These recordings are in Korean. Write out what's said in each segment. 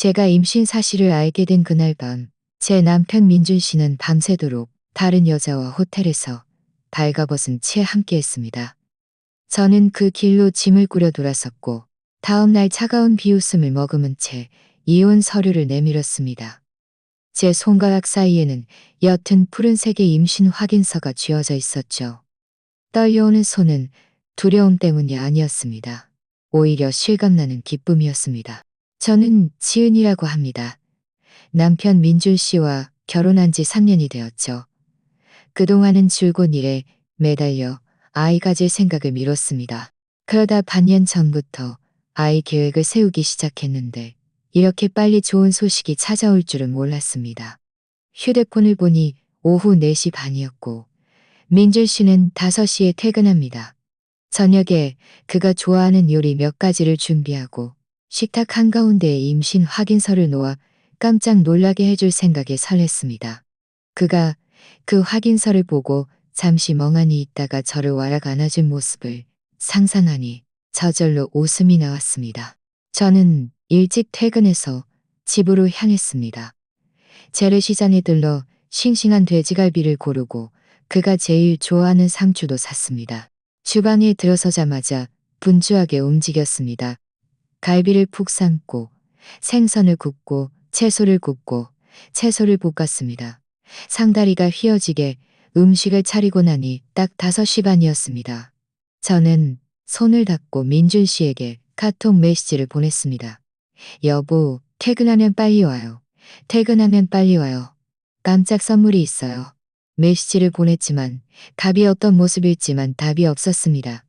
제가 임신 사실을 알게 된 그날 밤, 제 남편 민준 씨는 밤새도록 다른 여자와 호텔에서 발가벗은 채 함께했습니다. 저는 그 길로 짐을 꾸려 돌아섰고 다음 날 차가운 비웃음을 머금은 채 이혼 서류를 내밀었습니다. 제 손가락 사이에는 옅은 푸른색의 임신 확인서가 쥐어져 있었죠. 떨려오는 손은 두려움 때문이 아니었습니다. 오히려 실감나는 기쁨이었습니다. 저는 지은이라고 합니다. 남편 민준 씨와 결혼한 지 3년이 되었죠. 그동안은 줄곧 일에 매달려 아이 가질 생각을 미뤘습니다. 그러다 반년 전부터 아이 계획을 세우기 시작했는데 이렇게 빨리 좋은 소식이 찾아올 줄은 몰랐습니다. 휴대폰을 보니 오후 4시 반이었고 민준 씨는 5시에 퇴근합니다. 저녁에 그가 좋아하는 요리 몇 가지를 준비하고 식탁 한가운데에 임신 확인서를 놓아 깜짝 놀라게 해줄 생각에 설렜습니다. 그가 그 확인서를 보고 잠시 멍하니 있다가 저를 와락 안아준 모습을 상상하니 저절로 웃음이 나왔습니다. 저는 일찍 퇴근해서 집으로 향했습니다. 재래시장에 들러 싱싱한 돼지갈비를 고르고 그가 제일 좋아하는 상추도 샀습니다. 주방에 들어서자마자 분주하게 움직였습니다. 갈비를 푹 삶고 생선을 굽고 채소를 굽고 채소를 볶았습니다. 상다리가 휘어지게 음식을 차리고 나니 딱 5시 반이었습니다. 저는 손을 닦고 민준 씨에게 카톡 메시지를 보냈습니다. 여보, 퇴근하면 빨리 와요. 퇴근하면 빨리 와요. 깜짝 선물이 있어요. 메시지를 보냈지만 답이 어떤 모습일지만 답이 없었습니다.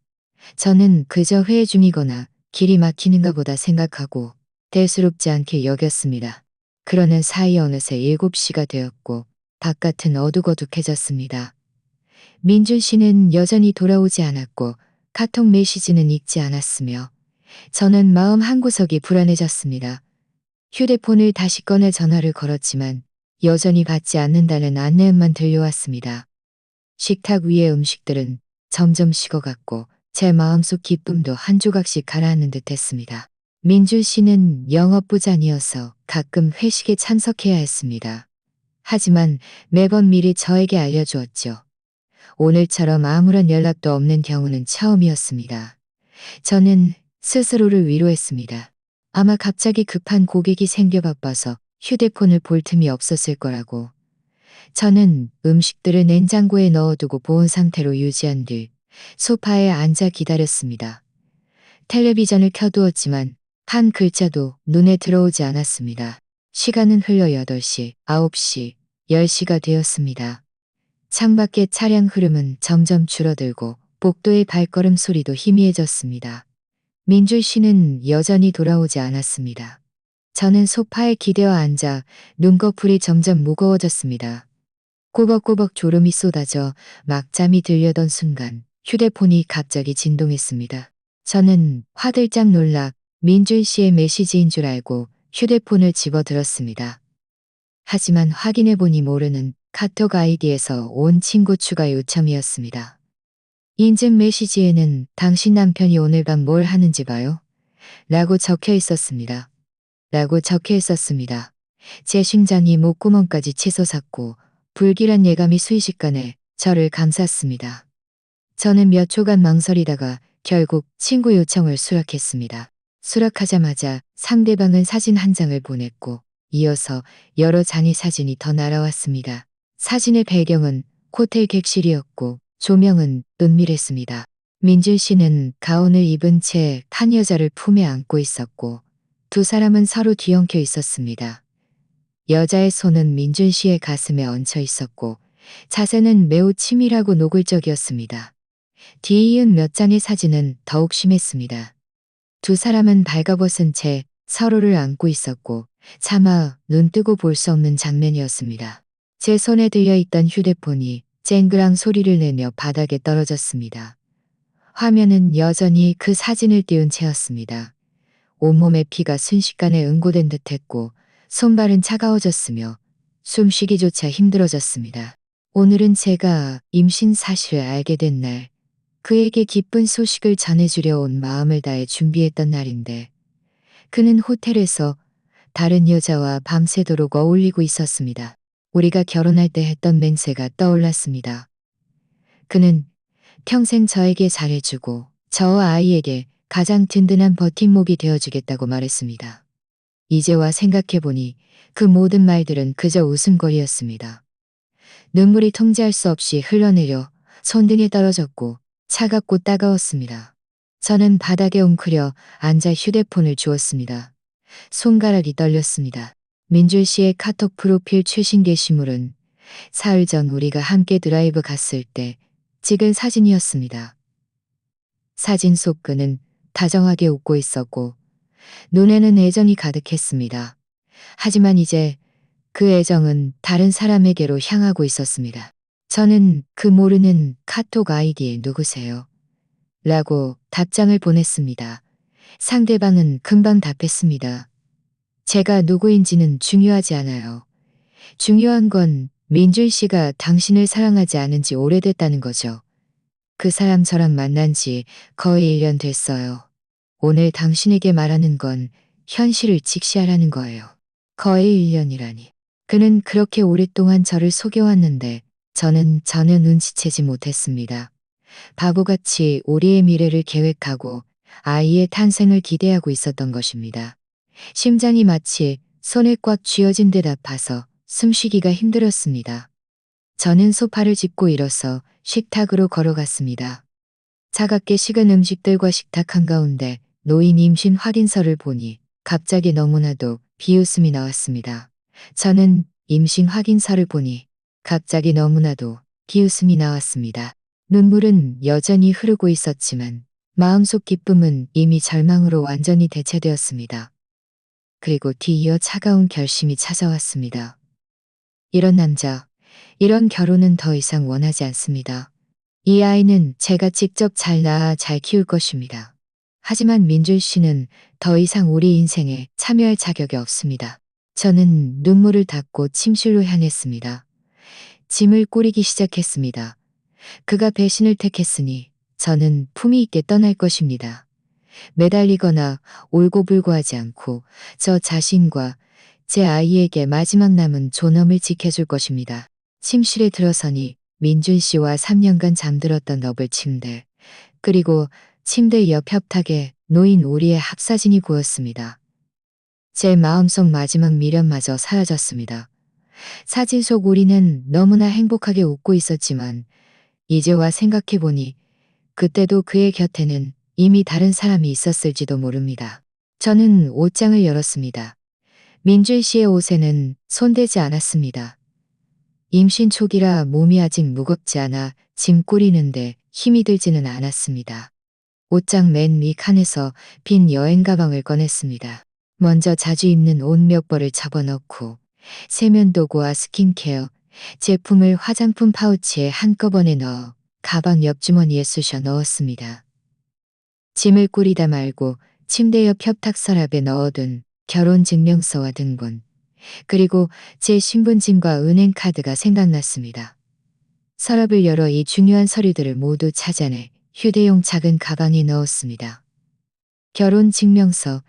저는 그저 회의 중이거나 길이 막히는가 보다 생각하고 대수롭지 않게 여겼습니다. 그러는 사이 어느새 7시가 되었고 바깥은 어둑어둑해졌습니다. 민준 씨는 여전히 돌아오지 않았고 카톡 메시지는 읽지 않았으며 저는 마음 한구석이 불안해졌습니다. 휴대폰을 다시 꺼내 전화를 걸었지만 여전히 받지 않는다는 안내음만 들려왔습니다. 식탁 위의 음식들은 점점 식어갔고 제 마음속 기쁨도 한 조각씩 가라앉는 듯 했습니다. 민준 씨는 영업부장이어서 가끔 회식에 참석해야 했습니다. 하지만 매번 미리 저에게 알려주었죠. 오늘처럼 아무런 연락도 없는 경우는 처음이었습니다. 저는 스스로를 위로했습니다. 아마 갑자기 급한 고객이 생겨 바빠서 휴대폰을 볼 틈이 없었을 거라고. 저는 음식들을 냉장고에 넣어두고 보온 상태로 유지한 뒤 소파에 앉아 기다렸습니다. 텔레비전을 켜두었지만 한 글자도 눈에 들어오지 않았습니다. 시간은 흘러 8시, 9시, 10시가 되었습니다. 창밖의 차량 흐름은 점점 줄어들고 복도의 발걸음 소리도 희미해졌습니다. 민준 씨는 여전히 돌아오지 않았습니다. 저는 소파에 기대어 앉아 눈꺼풀이 점점 무거워졌습니다. 꾸벅꾸벅 졸음이 쏟아져 막잠이 들려던 순간 휴대폰이 갑자기 진동했습니다. 저는 화들짝 놀라 민준 씨의 메시지인 줄 알고 휴대폰을 집어들었습니다. 하지만 확인해보니 모르는 카톡 아이디에서 온 친구 추가 요청이었습니다. 인증 메시지에는 당신 남편이 오늘 밤 뭘 하는지 봐요. 라고 적혀 있었습니다. 제 심장이 목구멍까지 치솟았고 불길한 예감이 순식간에 저를 감쌌습니다. 저는 몇 초간 망설이다가 결국 친구 요청을 수락했습니다. 수락하자마자 상대방은 사진 한 장을 보냈고 이어서 여러 장의 사진이 더 날아왔습니다. 사진의 배경은 호텔 객실이었고 조명은 은밀했습니다. 민준 씨는 가운을 입은 채 한 여자를 품에 안고 있었고 두 사람은 서로 뒤엉켜 있었습니다. 여자의 손은 민준 씨의 가슴에 얹혀 있었고 자세는 매우 치밀하고 노골적이었습니다. 뒤이은 몇 장의 사진은 더욱 심했습니다. 두 사람은 발가벗은 채 서로를 안고 있었고 차마 눈뜨고 볼 수 없는 장면이었습니다. 제 손에 들려있던 휴대폰이 쨍그랑 소리를 내며 바닥에 떨어졌습니다. 화면은 여전히 그 사진을 띄운 채였습니다. 온몸에 피가 순식간에 응고된 듯했고 손발은 차가워졌으며 숨쉬기조차 힘들어졌습니다. 오늘은 제가 임신 사실을 알게 된 날, 그에게 기쁜 소식을 전해주려 온 마음을 다해 준비했던 날인데 그는 호텔에서 다른 여자와 밤새도록 어울리고 있었습니다. 우리가 결혼할 때 했던 맹세가 떠올랐습니다. 그는 평생 저에게 잘해주고 저와 아이에게 가장 든든한 버팀목이 되어주겠다고 말했습니다. 이제와 생각해보니 그 모든 말들은 그저 웃음거리였습니다. 눈물이 통제할 수 없이 흘러내려 손등에 떨어졌고 차갑고 따가웠습니다. 저는 바닥에 웅크려 앉아 휴대폰을 주었습니다. 손가락이 떨렸습니다. 민줄 씨의 카톡 프로필 최신 게시물은 사흘 전 우리가 함께 드라이브 갔을 때 찍은 사진이었습니다. 사진 속 그는 다정하게 웃고 있었고 눈에는 애정이 가득했습니다. 하지만 이제 그 애정은 다른 사람에게로 향하고 있었습니다. 저는 그 모르는 카톡 아이디에 누구세요? 라고 답장을 보냈습니다. 상대방은 금방 답했습니다. 제가 누구인지는 중요하지 않아요. 중요한 건 민준 씨가 당신을 사랑하지 않은 지 오래됐다는 거죠. 그 사람 저랑 만난 지 거의 1년 됐어요. 오늘 당신에게 말하는 건 현실을 직시하라는 거예요. 거의 1년이라니. 그는 그렇게 오랫동안 저를 속여왔는데 저는 전혀 눈치채지 못했습니다. 바보같이 우리의 미래를 계획하고 아이의 탄생을 기대하고 있었던 것입니다. 심장이 마치 손에 꽉 쥐어진 듯 아파서 숨쉬기가 힘들었습니다. 저는 소파를 짚고 일어서 식탁으로 걸어갔습니다. 차갑게 식은 음식들과 식탁 한가운데 놓인 임신 확인서를 보니 갑자기 너무나도 비웃음이 나왔습니다. 저는 임신 확인서를 보니 갑자기 너무나도 비웃음이 나왔습니다. 눈물은 여전히 흐르고 있었지만 마음속 기쁨은 이미 절망으로 완전히 대체되었습니다. 그리고 뒤이어 차가운 결심이 찾아왔습니다. 이런 남자, 이런 결혼은 더 이상 원하지 않습니다. 이 아이는 제가 직접 잘 낳아 잘 키울 것입니다. 하지만 민준 씨는 더 이상 우리 인생에 참여할 자격이 없습니다. 저는 눈물을 닦고 침실로 향했습니다. 짐을 꾸리기 시작했습니다. 그가 배신을 택했으니 저는 품위 있게 떠날 것입니다. 매달리거나 울고불고하지 않고 저 자신과 제 아이에게 마지막 남은 존엄을 지켜줄 것입니다. 침실에 들어서니 민준 씨와 3년간 잠들었던 너블 침대, 그리고 침대 옆 협탁에 놓인 우리의 합사진이 보였습니다. 제 마음속 마지막 미련마저 사라졌습니다. 사진 속 우리는 너무나 행복하게 웃고 있었지만 이제와 생각해보니 그때도 그의 곁에는 이미 다른 사람이 있었을지도 모릅니다. 저는 옷장을 열었습니다. 민준 씨의 옷에는 손대지 않았습니다. 임신 초기라 몸이 아직 무겁지 않아 짐 꾸리는데 힘이 들지는 않았습니다. 옷장 맨 위 칸에서 빈 여행 가방을 꺼냈습니다. 먼저 자주 입는 옷 몇 벌을 접어넣고 세면도구와 스킨케어, 제품을 화장품 파우치에 한꺼번에 넣어 가방 옆주머니에 쑤셔 넣었습니다. 짐을 꾸리다 말고 침대 옆 협탁 서랍에 넣어둔 결혼증명서와 등본, 그리고 제 신분증과 은행카드가 생각났습니다. 서랍을 열어 이 중요한 서류들을 모두 찾아내 휴대용 작은 가방에 넣었습니다. 결혼증명서,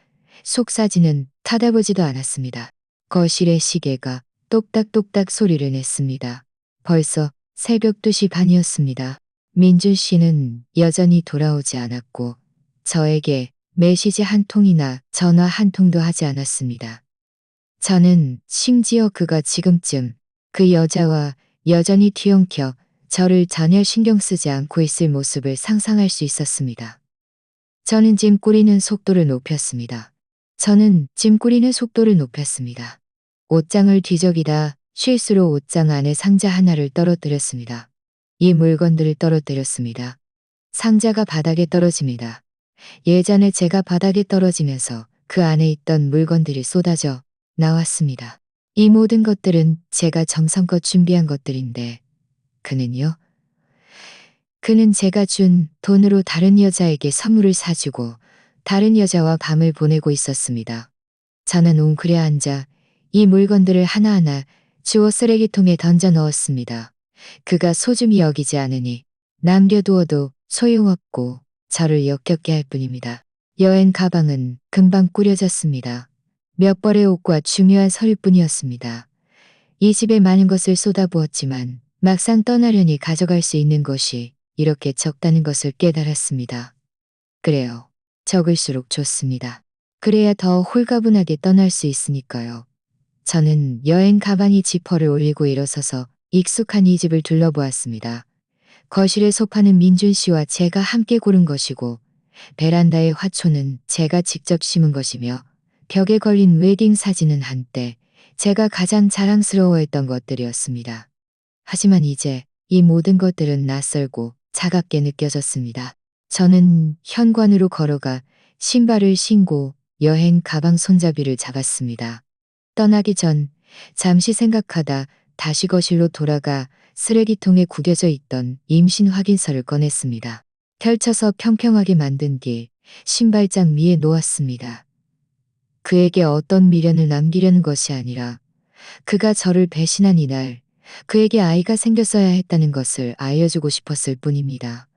속사진은 타다보지도 않았습니다. 거실의 시계가 똑딱똑딱 소리를 냈습니다. 벌써 새벽 2시 반이었습니다. 민준 씨는 여전히 돌아오지 않았고 저에게 메시지 한 통이나 전화 한 통도 하지 않았습니다. 저는 심지어 그가 지금쯤 그 여자와 여전히 뒤엉켜 저를 전혀 신경 쓰지 않고 있을 모습을 상상할 수 있었습니다. 저는 짐 꾸리는 속도를 높였습니다. 옷장을 뒤적이다 실수로 옷장 안에 상자 하나를 떨어뜨렸습니다. 이 물건들을 떨어뜨렸습니다. 상자가 바닥에 떨어집니다. 예전에 제가 바닥에 떨어지면서 그 안에 있던 물건들이 쏟아져 나왔습니다. 이 모든 것들은 제가 정성껏 준비한 것들인데 그는요? 그는 제가 준 돈으로 다른 여자에게 선물을 사주고 다른 여자와 밤을 보내고 있었습니다. 저는 웅크려 앉아 이 물건들을 하나하나 주워 쓰레기통에 던져 넣었습니다. 그가 소중히 여기지 않으니 남겨두어도 소용없고 저를 역겹게 할 뿐입니다. 여행 가방은 금방 꾸려졌습니다. 몇 벌의 옷과 중요한 서류뿐이었습니다. 이 집에 많은 것을 쏟아부었지만 막상 떠나려니 가져갈 수 있는 것이 이렇게 적다는 것을 깨달았습니다. 그래요. 적을수록 좋습니다. 그래야 더 홀가분하게 떠날 수 있으니까요. 저는 여행 가방이 지퍼를 올리고 일어서서 익숙한 이 집을 둘러보았습니다. 거실의 소파는 민준 씨와 제가 함께 고른 것이고 베란다의 화초는 제가 직접 심은 것이며 벽에 걸린 웨딩 사진은 한때 제가 가장 자랑스러워했던 것들이었습니다. 하지만 이제 이 모든 것들은 낯설고 차갑게 느껴졌습니다. 저는 현관으로 걸어가 신발을 신고 여행 가방 손잡이를 잡았습니다. 떠나기 전 잠시 생각하다 다시 거실로 돌아가 쓰레기통에 구겨져 있던 임신 확인서를 꺼냈습니다. 펼쳐서 평평하게 만든 뒤 신발장 위에 놓았습니다. 그에게 어떤 미련을 남기려는 것이 아니라 그가 저를 배신한 이날 그에게 아이가 생겼어야 했다는 것을 알려주고 싶었을 뿐입니다.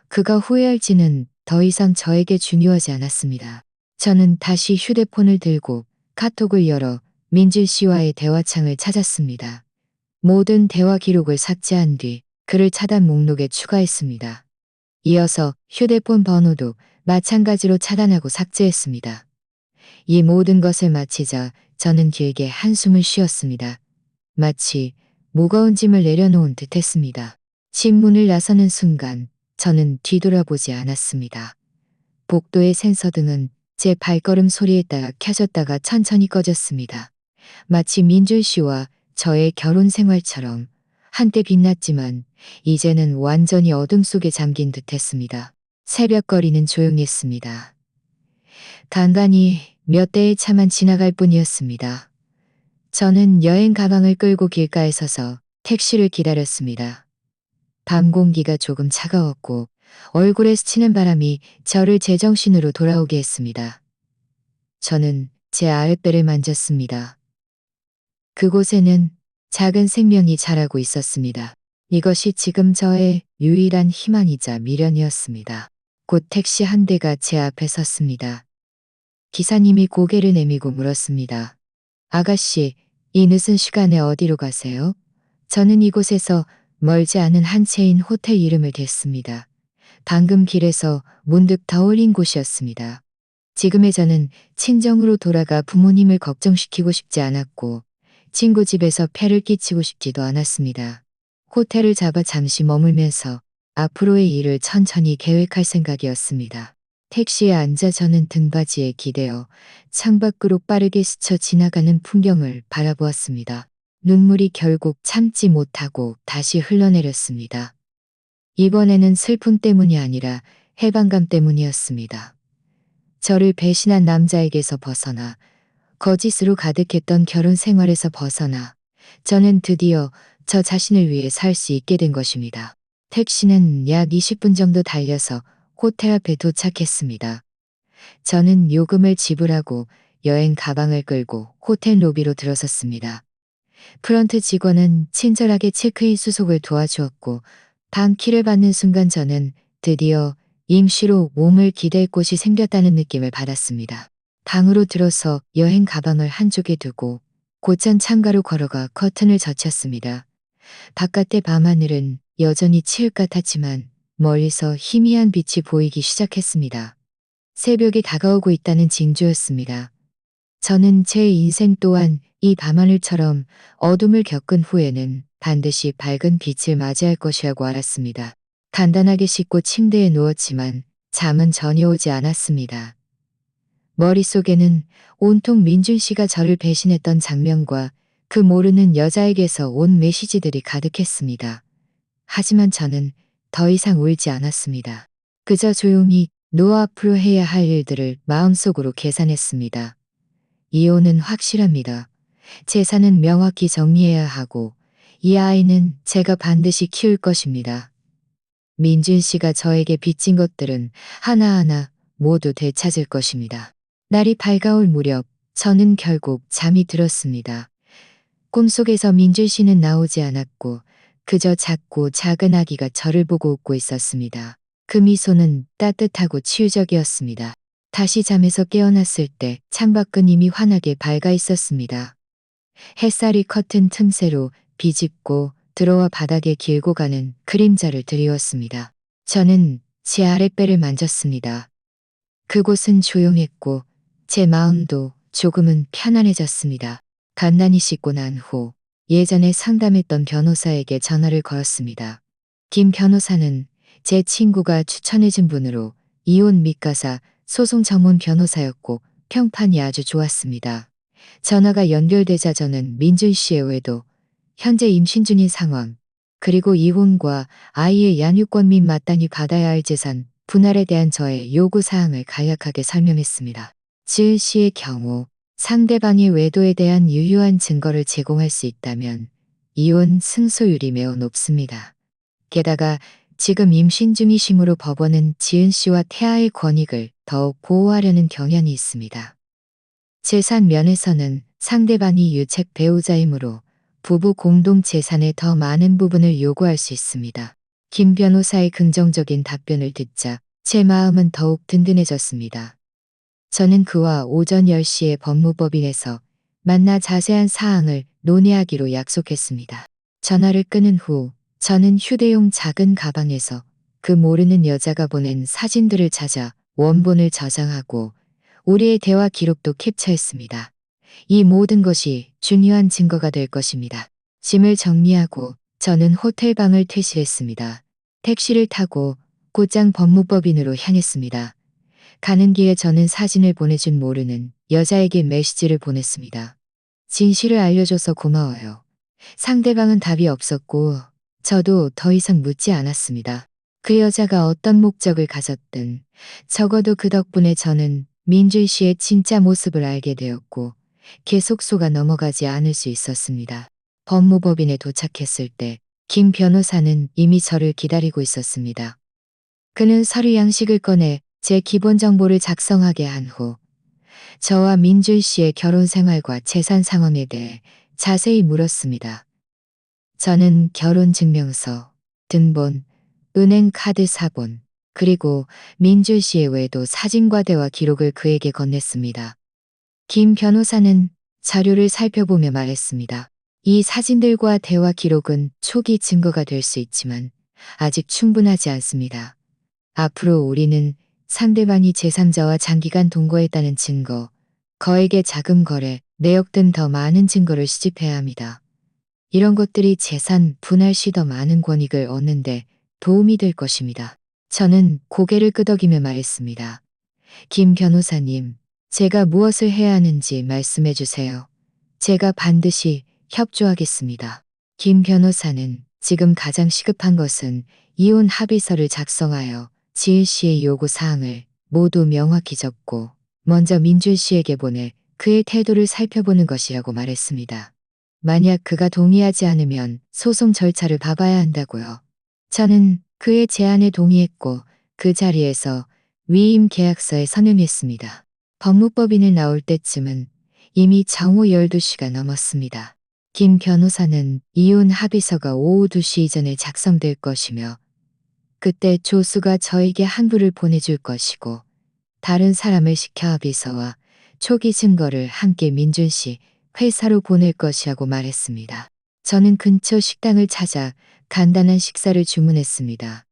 그가 후회할지는 더 이상 저에게 중요하지 않았습니다. 저는 다시 휴대폰을 들고 카톡을 열어 민준 씨와의 대화창을 찾았습니다. 모든 대화 기록을 삭제한 뒤 그를 차단 목록에 추가했습니다. 이어서 휴대폰 번호도 마찬가지로 차단하고 삭제했습니다. 이 모든 것을 마치자 저는 길게 한숨을 쉬었습니다. 마치 무거운 짐을 내려놓은 듯 했습니다. 집 문을 나서는 순간 저는 뒤돌아보지 않았습니다. 복도의 센서등은 제 발걸음 소리에 따라 켜졌다가 천천히 꺼졌습니다. 마치 민준 씨와 저의 결혼 생활처럼 한때 빛났지만 이제는 완전히 어둠 속에 잠긴 듯 했습니다. 새벽거리는 조용했습니다. 간간히 몇 대의 차만 지나갈 뿐이었습니다. 저는 여행 가방을 끌고 길가에 서서 택시를 기다렸습니다. 밤 공기가 조금 차가웠고 얼굴에 스치는 바람이 저를 제정신으로 돌아오게 했습니다. 저는 제 아랫배를 만졌습니다. 그곳에는 작은 생명이 자라고 있었습니다. 이것이 지금 저의 유일한 희망이자 미련이었습니다. 곧 택시 한 대가 제 앞에 섰습니다. 기사님이 고개를 내미고 물었습니다. 아가씨, 이 늦은 시간에 어디로 가세요? 저는 이곳에서 멀지 않은 한 채인 호텔 이름을 댔습니다. 방금 길에서 문득 떠올린 곳이었습니다. 지금의 저는 친정으로 돌아가 부모님을 걱정시키고 싶지 않았고 친구 집에서 폐를 끼치고 싶지도 않았습니다. 호텔을 잡아 잠시 머물면서 앞으로의 일을 천천히 계획할 생각이었습니다. 택시에 앉아 저는 등받이에 기대어 창밖으로 빠르게 스쳐 지나가는 풍경을 바라보았습니다. 눈물이 결국 참지 못하고 다시 흘러내렸습니다. 이번에는 슬픔 때문이 아니라 해방감 때문이었습니다. 저를 배신한 남자에게서 벗어나 거짓으로 가득했던 결혼 생활에서 벗어나 저는 드디어 저 자신을 위해 살 수 있게 된 것입니다. 택시는 약 20분 정도 달려서 호텔 앞에 도착했습니다. 저는 요금을 지불하고 여행 가방을 끌고 호텔 로비로 들어섰습니다. 프런트 직원은 친절하게 체크인 수속을 도와주었고 방키를 받는 순간 저는 드디어 임시로 몸을 기댈 곳이 생겼다는 느낌을 받았습니다. 방으로 들어서 여행 가방을 한쪽에 두고 곧장 창가로 걸어가 커튼을 젖혔습니다. 바깥의 밤하늘은 여전히 칠흑 같았지만 멀리서 희미한 빛이 보이기 시작했습니다. 새벽이 다가오고 있다는 징조였습니다. 저는 제 인생 또한 이 밤하늘처럼 어둠을 겪은 후에는 반드시 밝은 빛을 맞이할 것이라고 알았습니다. 간단하게 씻고 침대에 누웠지만 잠은 전혀 오지 않았습니다. 머릿속에는 온통 민준 씨가 저를 배신했던 장면과 그 모르는 여자에게서 온 메시지들이 가득했습니다. 하지만 저는 더 이상 울지 않았습니다. 그저 조용히 노아 앞으로 해야 할 일들을 마음속으로 계산했습니다. 이혼은 확실합니다. 재산은 명확히 정리해야 하고 이 아이는 제가 반드시 키울 것입니다. 민준 씨가 저에게 빚진 것들은 하나하나 모두 되찾을 것입니다. 날이 밝아올 무렵 저는 결국 잠이 들었습니다. 꿈속에서 민준 씨는 나오지 않았고 그저 작고 작은 아기가 저를 보고 웃고 있었습니다. 그 미소는 따뜻하고 치유적이었습니다. 다시 잠에서 깨어났을 때 창밖은 이미 환하게 밝아 있었습니다. 햇살이 커튼 틈새로 비집고 들어와 바닥에 길고 가는 그림자를 드리웠습니다. 저는 제 아랫배를 만졌습니다. 그곳은 조용했고 제 마음도 조금은 편안해졌습니다. 간단히 씻고 난 후 예전에 상담했던 변호사에게 전화를 걸었습니다. 김 변호사는 제 친구가 추천해준 분으로 이혼 및가사 소송 전문 변호사였고 평판이 아주 좋았습니다. 전화가 연결되자 저는 민준 씨의 외도, 현재 임신 중인 상황, 그리고 이혼과 아이의 양육권 및 마땅히 받아야 할 재산, 분할에 대한 저의 요구사항을 간략하게 설명했습니다. 지은 씨의 경우 상대방이 외도에 대한 유효한 증거를 제공할 수 있다면 이혼 승소율이 매우 높습니다. 게다가 지금 임신 중이심으로 법원은 지은 씨와 태아의 권익을 더욱 보호하려는 경향이 있습니다. 재산 면에서는 상대방이 유책 배우자이므로 부부 공동 재산의 더 많은 부분을 요구할 수 있습니다. 김 변호사의 긍정적인 답변을 듣자 제 마음은 더욱 든든해졌습니다. 저는 그와 오전 10시에 법무법인에서 만나 자세한 사항을 논의하기로 약속했습니다. 전화를 끊은 후 저는 휴대용 작은 가방에서 그 모르는 여자가 보낸 사진들을 찾아 원본을 저장하고 우리의 대화 기록도 캡처했습니다. 이 모든 것이 중요한 증거가 될 것입니다. 짐을 정리하고 저는 호텔 방을 퇴실했습니다. 택시를 타고 곧장 법무법인으로 향했습니다. 가는 길에 저는 사진을 보내준 모르는 여자에게 메시지를 보냈습니다. 진실을 알려줘서 고마워요. 상대방은 답이 없었고 저도 더 이상 묻지 않았습니다. 그 여자가 어떤 목적을 가졌든 적어도 그 덕분에 저는 민준 씨의 진짜 모습을 알게 되었고 계속 속아 넘어가지 않을 수 있었습니다. 법무법인에 도착했을 때 김 변호사는 이미 저를 기다리고 있었습니다. 그는 서류 양식을 꺼내 제 기본 정보를 작성하게 한 후 저와 민준 씨의 결혼 생활과 재산 상황에 대해 자세히 물었습니다. 저는 결혼증명서, 등본, 은행 카드 사본, 그리고 민준 씨의 외도 사진과 대화 기록을 그에게 건넸습니다. 김 변호사는 자료를 살펴보며 말했습니다. 이 사진들과 대화 기록은 초기 증거가 될 수 있지만 아직 충분하지 않습니다. 앞으로 우리는 상대방이 제3자와 장기간 동거했다는 증거, 거액의 자금 거래, 내역 등 더 많은 증거를 수집해야 합니다. 이런 것들이 재산 분할 시 더 많은 권익을 얻는데 도움이 될 것입니다. 저는 고개를 끄덕이며 말했습니다. 김 변호사님, 제가 무엇을 해야 하는지 말씀해 주세요. 제가 반드시 협조하겠습니다. 김 변호사는 지금 가장 시급한 것은 이혼 합의서를 작성하여 지은 씨의 요구 사항을 모두 명확히 적고 먼저 민준 씨에게 보내 그의 태도를 살펴보는 것이라고 말했습니다. 만약 그가 동의하지 않으면 소송 절차를 밟아야 한다고요. 저는 그의 제안에 동의했고 그 자리에서 위임 계약서에 서명했습니다. 법무법인을 나올 때쯤은 이미 정오 12시가 넘었습니다. 김 변호사는 이혼 합의서가 오후 2시 이전에 작성될 것이며 그때 조수가 저에게 한부를 보내줄 것이고 다른 사람을 시켜 합의서와 초기 증거를 함께 민준 씨 회사로 보낼 것이라고 말했습니다. 저는 근처 식당을 찾아 간단한 식사를 주문했습니다.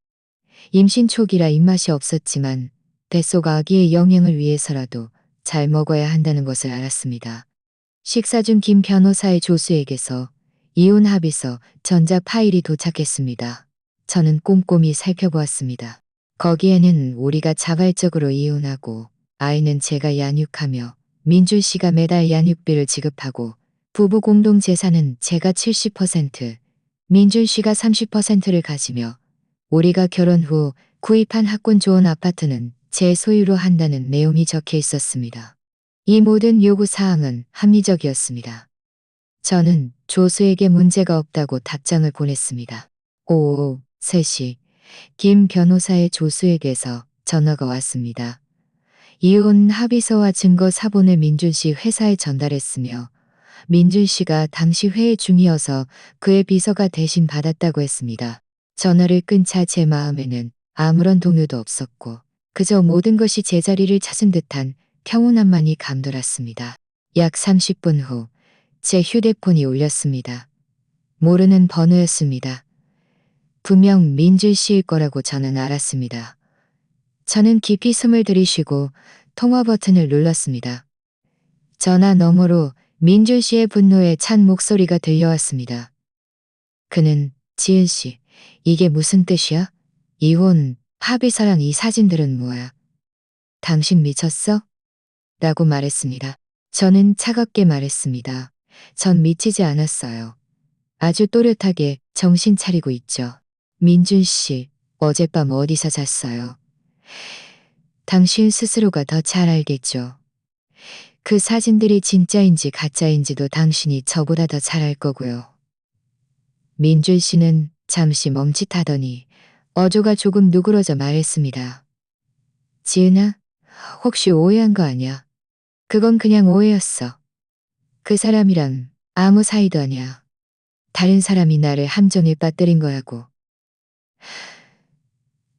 임신 초기라 입맛이 없었지만 뱃속 아기의 영양을 위해서라도 잘 먹어야 한다는 것을 알았습니다. 식사 중 김 변호사의 조수에게서 이혼 합의서 전자 파일이 도착했습니다. 저는 꼼꼼히 살펴보았습니다. 거기에는 우리가 자발적으로 이혼하고 아이는 제가 양육하며 민준 씨가 매달 양육비를 지급하고 부부 공동 재산은 제가 70%, 민준 씨가 30%를 가지며 우리가 결혼 후 구입한 학군 좋은 아파트는 제 소유로 한다는 내용이 적혀 있었습니다. 이 모든 요구 사항은 합리적이었습니다. 저는 조수에게 문제가 없다고 답장을 보냈습니다. 오후 3시 김 변호사의 조수에게서 전화가 왔습니다. 이혼 합의서와 증거 사본을 민준 씨 회사에 전달했으며 민준 씨가 당시 회의 중이어서 그의 비서가 대신 받았다고 했습니다. 전화를 끊자 제 마음에는 아무런 동요도 없었고 그저 모든 것이 제자리를 찾은 듯한 평온함만이 감돌았습니다. 약 30분 후 제 휴대폰이 울렸습니다. 모르는 번호였습니다. 분명 민준 씨일 거라고 저는 알았습니다. 저는 깊이 숨을 들이쉬고 통화 버튼을 눌렀습니다. 전화 너머로 민준 씨의 분노에 찬 목소리가 들려왔습니다. 그는 지은 씨, 이게 무슨 뜻이야? 이혼, 합의서랑 이 사진들은 뭐야? 당신 미쳤어? 라고 말했습니다. 저는 차갑게 말했습니다. 전 미치지 않았어요. 아주 또렷하게 정신 차리고 있죠. 민준 씨, 어젯밤 어디서 잤어요? 당신 스스로가 더 잘 알겠죠. 그 사진들이 진짜인지 가짜인지도 당신이 저보다 더 잘 알 거고요. 민준 씨는 잠시 멈칫하더니 어조가 조금 누그러져 말했습니다. 지은아, 혹시 오해한 거 아니야? 그건 그냥 오해였어. 그 사람이랑 아무 사이도 아니야. 다른 사람이 나를 함정에 빠뜨린 거라고.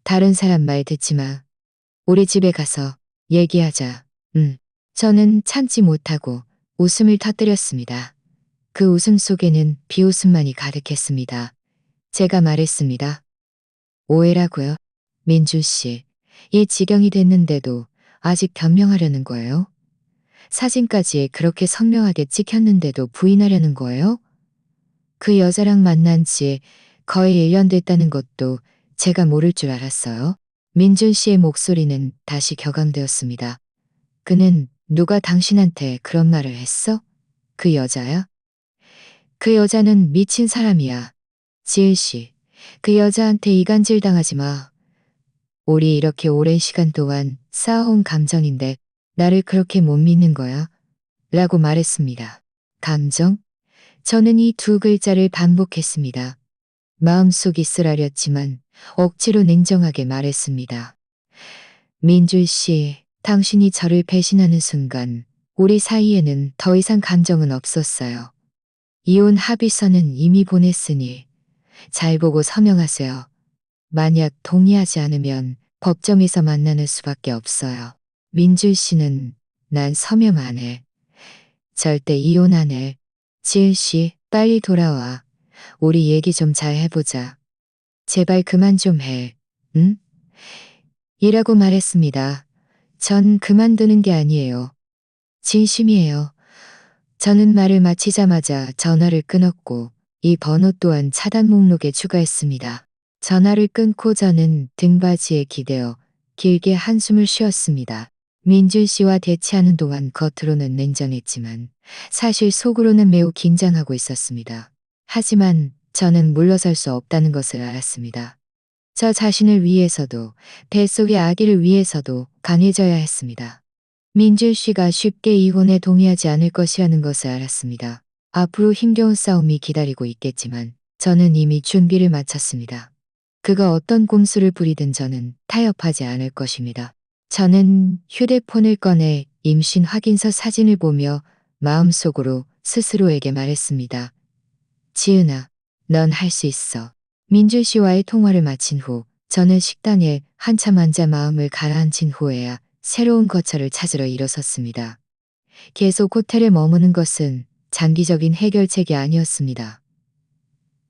다른 사람 말 듣지 마. 우리 집에 가서 얘기하자. 저는 참지 못하고 웃음을 터뜨렸습니다. 그 웃음 속에는 비웃음만이 가득했습니다. 제가 말했습니다. 오해라고요? 민준 씨, 이 지경이 됐는데도 아직 변명하려는 거예요? 사진까지 그렇게 선명하게 찍혔는데도 부인하려는 거예요? 그 여자랑 만난 지 거의 1년 됐다는 것도 제가 모를 줄 알았어요. 민준 씨의 목소리는 다시 격앙되었습니다. 그는 누가 당신한테 그런 말을 했어? 그 여자야? 그 여자는 미친 사람이야. 지은 씨, 그 여자한테 이간질 당하지 마. 우리 이렇게 오랜 시간 동안 쌓아온 감정인데 나를 그렇게 못 믿는 거야? 라고 말했습니다. 감정? 저는 이 두 글자를 반복했습니다. 마음속이 쓰라렸지만 억지로 냉정하게 말했습니다. 민준 씨, 당신이 저를 배신하는 순간 우리 사이에는 더 이상 감정은 없었어요. 이혼 합의서는 이미 보냈으니 잘 보고 서명하세요. 만약 동의하지 않으면 법정에서 만나는 수밖에 없어요. 민준 씨는 난 서명 안 해. 절대 이혼 안 해. 지은 씨, 빨리 돌아와. 우리 얘기 좀 잘 해보자. 제발 그만 좀 해. 응? 이라고 말했습니다. 전 그만두는 게 아니에요. 진심이에요. 저는 말을 마치자마자 전화를 끊었고 이 번호 또한 차단 목록에 추가했습니다. 전화를 끊고 저는 등받이에 기대어 길게 한숨을 쉬었습니다. 민준 씨와 대치하는 동안 겉으로는 냉정했지만 사실 속으로는 매우 긴장하고 있었습니다. 하지만 저는 물러설 수 없다는 것을 알았습니다. 저 자신을 위해서도 뱃속의 아기를 위해서도 강해져야 했습니다. 민준 씨가 쉽게 이혼에 동의하지 않을 것이라는 것을 알았습니다. 앞으로 힘겨운 싸움이 기다리고 있겠지만 저는 이미 준비를 마쳤습니다. 그가 어떤 꼼수를 부리든 저는 타협하지 않을 것입니다. 저는 휴대폰을 꺼내 임신 확인서 사진을 보며 마음속으로 스스로에게 말했습니다. 지은아, 넌 할 수 있어. 민준 씨와의 통화를 마친 후 저는 식당에 한참 앉아 마음을 가라앉힌 후에야 새로운 거처를 찾으러 일어섰습니다. 계속 호텔에 머무는 것은 장기적인 해결책이 아니었습니다.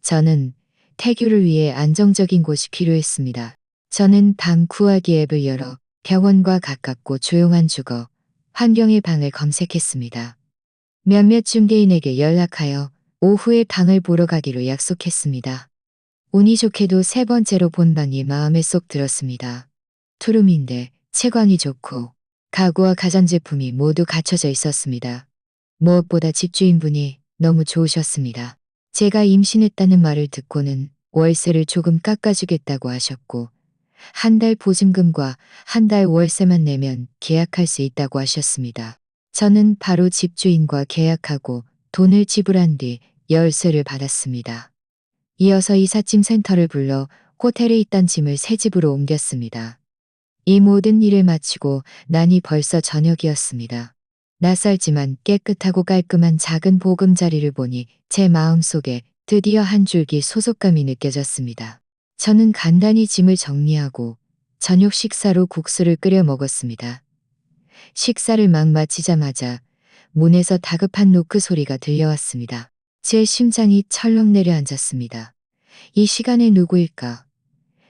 저는 태교를 위해 안정적인 곳이 필요했습니다. 저는 방 구하기 앱을 열어 병원과 가깝고 조용한 주거, 환경의 방을 검색했습니다. 몇몇 중개인에게 연락하여 오후에 방을 보러 가기로 약속했습니다. 운이 좋게도 세 번째로 본 방이 마음에 쏙 들었습니다. 투룸인데 채광이 좋고 가구와 가전제품이 모두 갖춰져 있었습니다. 무엇보다 집주인분이 너무 좋으셨습니다. 제가 임신했다는 말을 듣고는 월세를 조금 깎아주겠다고 하셨고 한 달 보증금과 한 달 월세만 내면 계약할 수 있다고 하셨습니다. 저는 바로 집주인과 계약하고 돈을 지불한 뒤 열쇠를 받았습니다. 이어서 이삿짐 센터를 불러 호텔에 있던 짐을 새 집으로 옮겼습니다. 이 모든 일을 마치고 나니 벌써 저녁이었습니다. 낯설지만 깨끗하고 깔끔한 작은 보금자리를 보니 제 마음속에 드디어 한 줄기 소속감이 느껴졌습니다. 저는 간단히 짐을 정리하고 저녁 식사로 국수를 끓여 먹었습니다. 식사를 막 마치자마자 문에서 다급한 노크 소리가 들려왔습니다. 제 심장이 철렁 내려앉았습니다. 이 시간에 누구일까?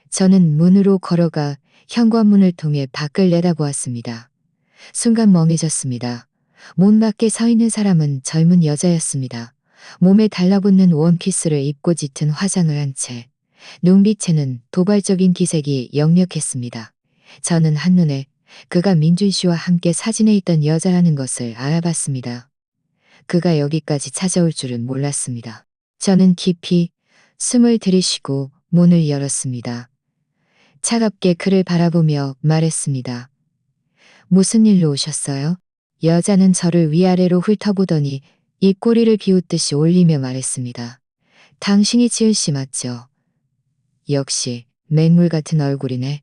저는 문으로 걸어가 현관문을 통해 밖을 내다보았습니다. 순간 멍해졌습니다. 문 밖에 서 있는 사람은 젊은 여자였습니다. 몸에 달라붙는 원피스를 입고 짙은 화장을 한 채, 눈빛에는 도발적인 기색이 역력했습니다. 저는 한눈에 그가 민준 씨와 함께 사진에 있던 여자라는 것을 알아봤습니다. 그가 여기까지 찾아올 줄은 몰랐습니다. 저는 깊이 숨을 들이쉬고 문을 열었습니다. 차갑게 그를 바라보며 말했습니다. 무슨 일로 오셨어요? 여자는 저를 위아래로 훑어보더니 입꼬리를 비웃듯이 올리며 말했습니다. 당신이 지은 씨 맞죠? 역시 맹물 같은 얼굴이네.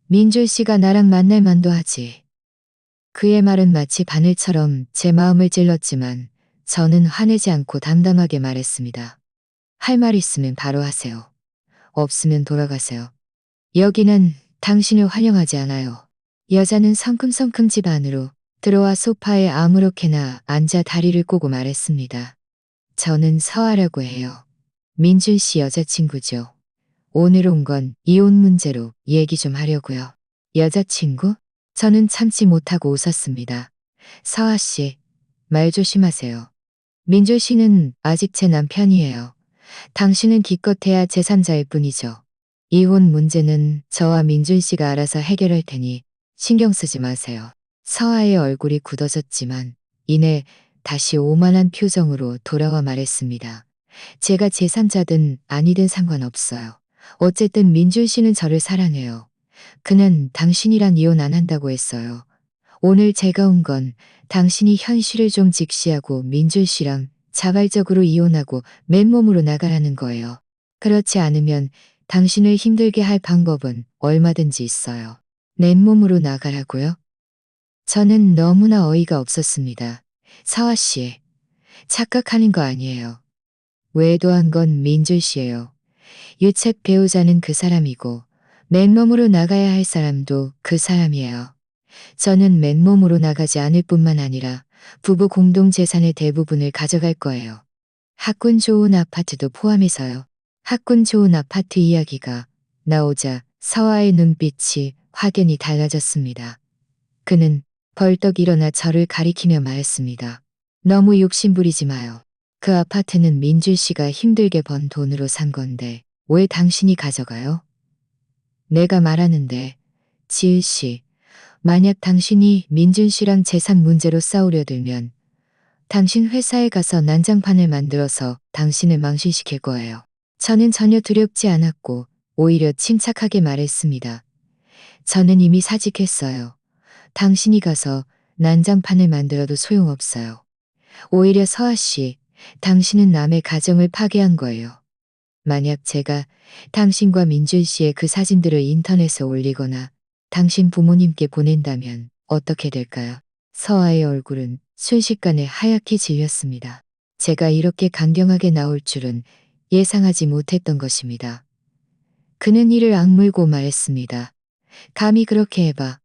민준 씨가 나랑 만날 만도 하지. 그의 말은 마치 바늘처럼 제 마음을 찔렀지만 저는 화내지 않고 담담하게 말했습니다. 할 말 있으면 바로 하세요. 없으면 돌아가세요. 여기는 당신을 환영하지 않아요. 여자는 성큼성큼 집 안으로 들어와 소파에 아무렇게나 앉아 다리를 꼬고 말했습니다. 저는 서아라고 해요. 민준 씨 여자친구죠. 오늘 온 건 이혼 문제로 얘기 좀 하려고요. 여자친구? 저는 참지 못하고 웃었습니다. 서아 씨, 말 조심하세요. 민준 씨는 아직 제 남편이에요. 당신은 기껏해야 제3자일 뿐이죠. 이혼 문제는 저와 민준 씨가 알아서 해결할 테니 신경 쓰지 마세요. 서아의 얼굴이 굳어졌지만 이내 다시 오만한 표정으로 돌아와 말했습니다. 제가 제3자든 아니든 상관없어요. 어쨌든 민준 씨는 저를 사랑해요. 그는 당신이랑 이혼 안 한다고 했어요. 오늘 제가 온 건 당신이 현실을 좀 직시하고 민준 씨랑 자발적으로 이혼하고 맨몸으로 나가라는 거예요. 그렇지 않으면 당신을 힘들게 할 방법은 얼마든지 있어요. 맨몸으로 나가라고요? 저는 너무나 어이가 없었습니다. 서아 씨, 착각하는 거 아니에요. 외도한 건 민준 씨예요. 유책 배우자는 그 사람이고 맨몸으로 나가야 할 사람도 그 사람이에요. 저는 맨몸으로 나가지 않을 뿐만 아니라 부부 공동 재산의 대부분을 가져갈 거예요. 학군 좋은 아파트도 포함해서요. 학군 좋은 아파트 이야기가 나오자 서아의 눈빛이 확연히 달라졌습니다. 그는 벌떡 일어나 저를 가리키며 말했습니다. 너무 욕심부리지 마요. 그 아파트는 민준 씨가 힘들게 번 돈으로 산 건데 왜 당신이 가져가요? 내가 말하는데, 지은 씨, 만약 당신이 민준 씨랑 재산 문제로 싸우려 들면 당신 회사에 가서 난장판을 만들어서 당신을 망신시킬 거예요. 저는 전혀 두렵지 않았고 오히려 침착하게 말했습니다. 저는 이미 사직했어요. 당신이 가서 난장판을 만들어도 소용없어요. 오히려 서아 씨, 당신은 남의 가정을 파괴한 거예요. 만약 제가 당신과 민준 씨의 그 사진들을 인터넷에 올리거나 당신 부모님께 보낸다면 어떻게 될까요? 서아의 얼굴은 순식간에 하얗게 질렸습니다. 제가 이렇게 강경하게 나올 줄은 예상하지 못했던 것입니다. 그는 이를 악물고 말했습니다. 감히 그렇게 해봐.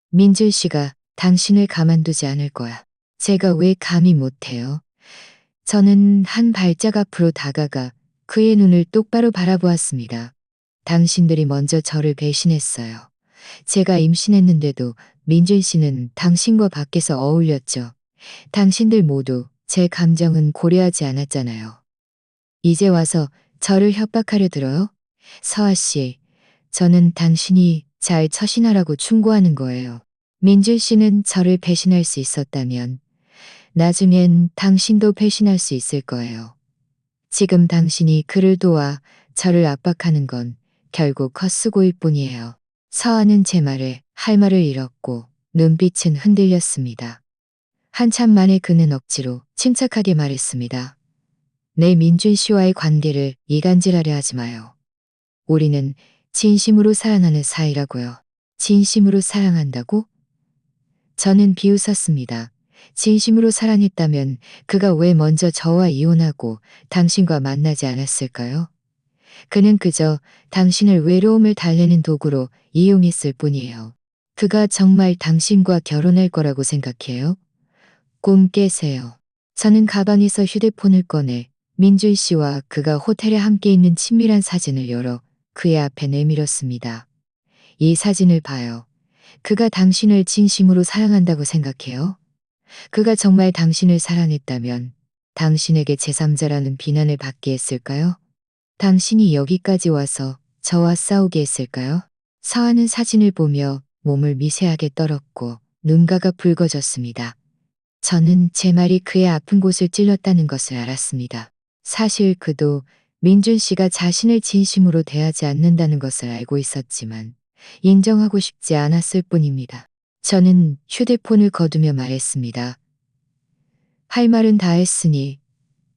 민준 씨가 당신을 가만두지 않을 거야. 제가 왜 감히 못해요? 저는 한 발짝 앞으로 다가가 그의 눈을 똑바로 바라보았습니다. 당신들이 먼저 저를 배신했어요. 제가 임신했는데도 민준 씨는 당신과 밖에서 어울렸죠. 당신들 모두 제 감정은 고려하지 않았잖아요. 이제 와서 저를 협박하려 들어요? 서아 씨, 저는 당신이 잘 처신하라고 충고하는 거예요. 민준 씨는 저를 배신할 수 있었다면 나중엔 당신도 배신할 수 있을 거예요. 지금 당신이 그를 도와 저를 압박하는 건 결국 헛수고일 뿐이에요. 서아는 제 말에 할 말을 잃었고 눈빛은 흔들렸습니다. 한참 만에 그는 억지로 침착하게 말했습니다. 내 민준 씨와의 관계를 이간질하려 하지 마요. 우리는 진심으로 사랑하는 사이라고요. 진심으로 사랑한다고? 저는 비웃었습니다. 진심으로 사랑했다면 그가 왜 먼저 저와 이혼하고 당신과 만나지 않았을까요? 그는 그저 당신을 외로움을 달래는 도구로 이용했을 뿐이에요. 그가 정말 당신과 결혼할 거라고 생각해요? 꿈 깨세요. 저는 가방에서 휴대폰을 꺼내 민준 씨와 그가 호텔에 함께 있는 친밀한 사진을 열어 그의 앞에 내밀었습니다. 이 사진을 봐요. 그가 당신을 진심으로 사랑한다고 생각해요? 그가 정말 당신을 사랑했다면 당신에게 제3자라는 비난을 받게 했을까요? 당신이 여기까지 와서 저와 싸우게 했을까요? 서아는 사진을 보며 몸을 미세하게 떨었고 눈가가 붉어졌습니다. 저는 제 말이 그의 아픈 곳을 찔렀다는 것을 알았습니다. 사실 그도 민준 씨가 자신을 진심으로 대하지 않는다는 것을 알고 있었지만 인정하고 싶지 않았을 뿐입니다. 저는 휴대폰을 거두며 말했습니다. 할 말은 다 했으니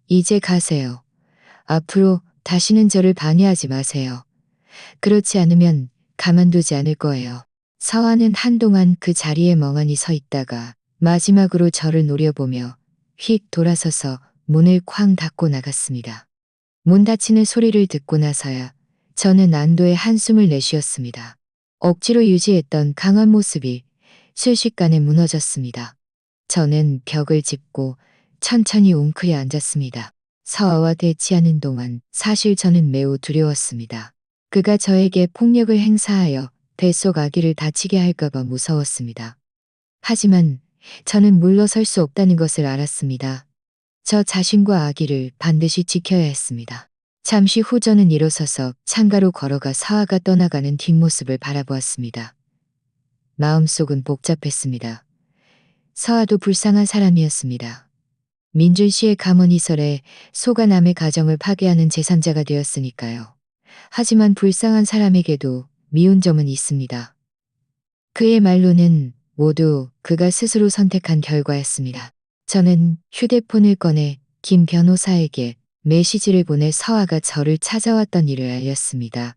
이제 가세요. 앞으로 다시는 저를 방해하지 마세요. 그렇지 않으면 가만두지 않을 거예요. 서아는 한동안 그 자리에 멍하니 서 있다가 마지막으로 저를 노려보며 휙 돌아서서 문을 쾅 닫고 나갔습니다. 문 닫히는 소리를 듣고 나서야 저는 안도의 한숨을 내쉬었습니다. 억지로 유지했던 강한 모습이 순식간에 무너졌습니다. 저는 벽을 짚고 천천히 웅크려 앉았습니다. 서아와 대치하는 동안 사실 저는 매우 두려웠습니다. 그가 저에게 폭력을 행사하여 뱃속 아기를 다치게 할까봐 무서웠습니다. 하지만 저는 물러설 수 없다는 것을 알았습니다. 저 자신과 아기를 반드시 지켜야 했습니다. 잠시 후 저는 일어서서 창가로 걸어가 서아가 떠나가는 뒷모습을 바라보았습니다. 마음속은 복잡했습니다. 서아도 불쌍한 사람이었습니다. 민준 씨의 가문이설에 소가 남의 가정을 파괴하는 제3자가 되었으니까요. 하지만 불쌍한 사람에게도 미운 점은 있습니다. 그의 말로는 모두 그가 스스로 선택한 결과였습니다. 저는 휴대폰을 꺼내 김 변호사에게 메시지를 보내 서아가 저를 찾아왔던 일을 알렸습니다.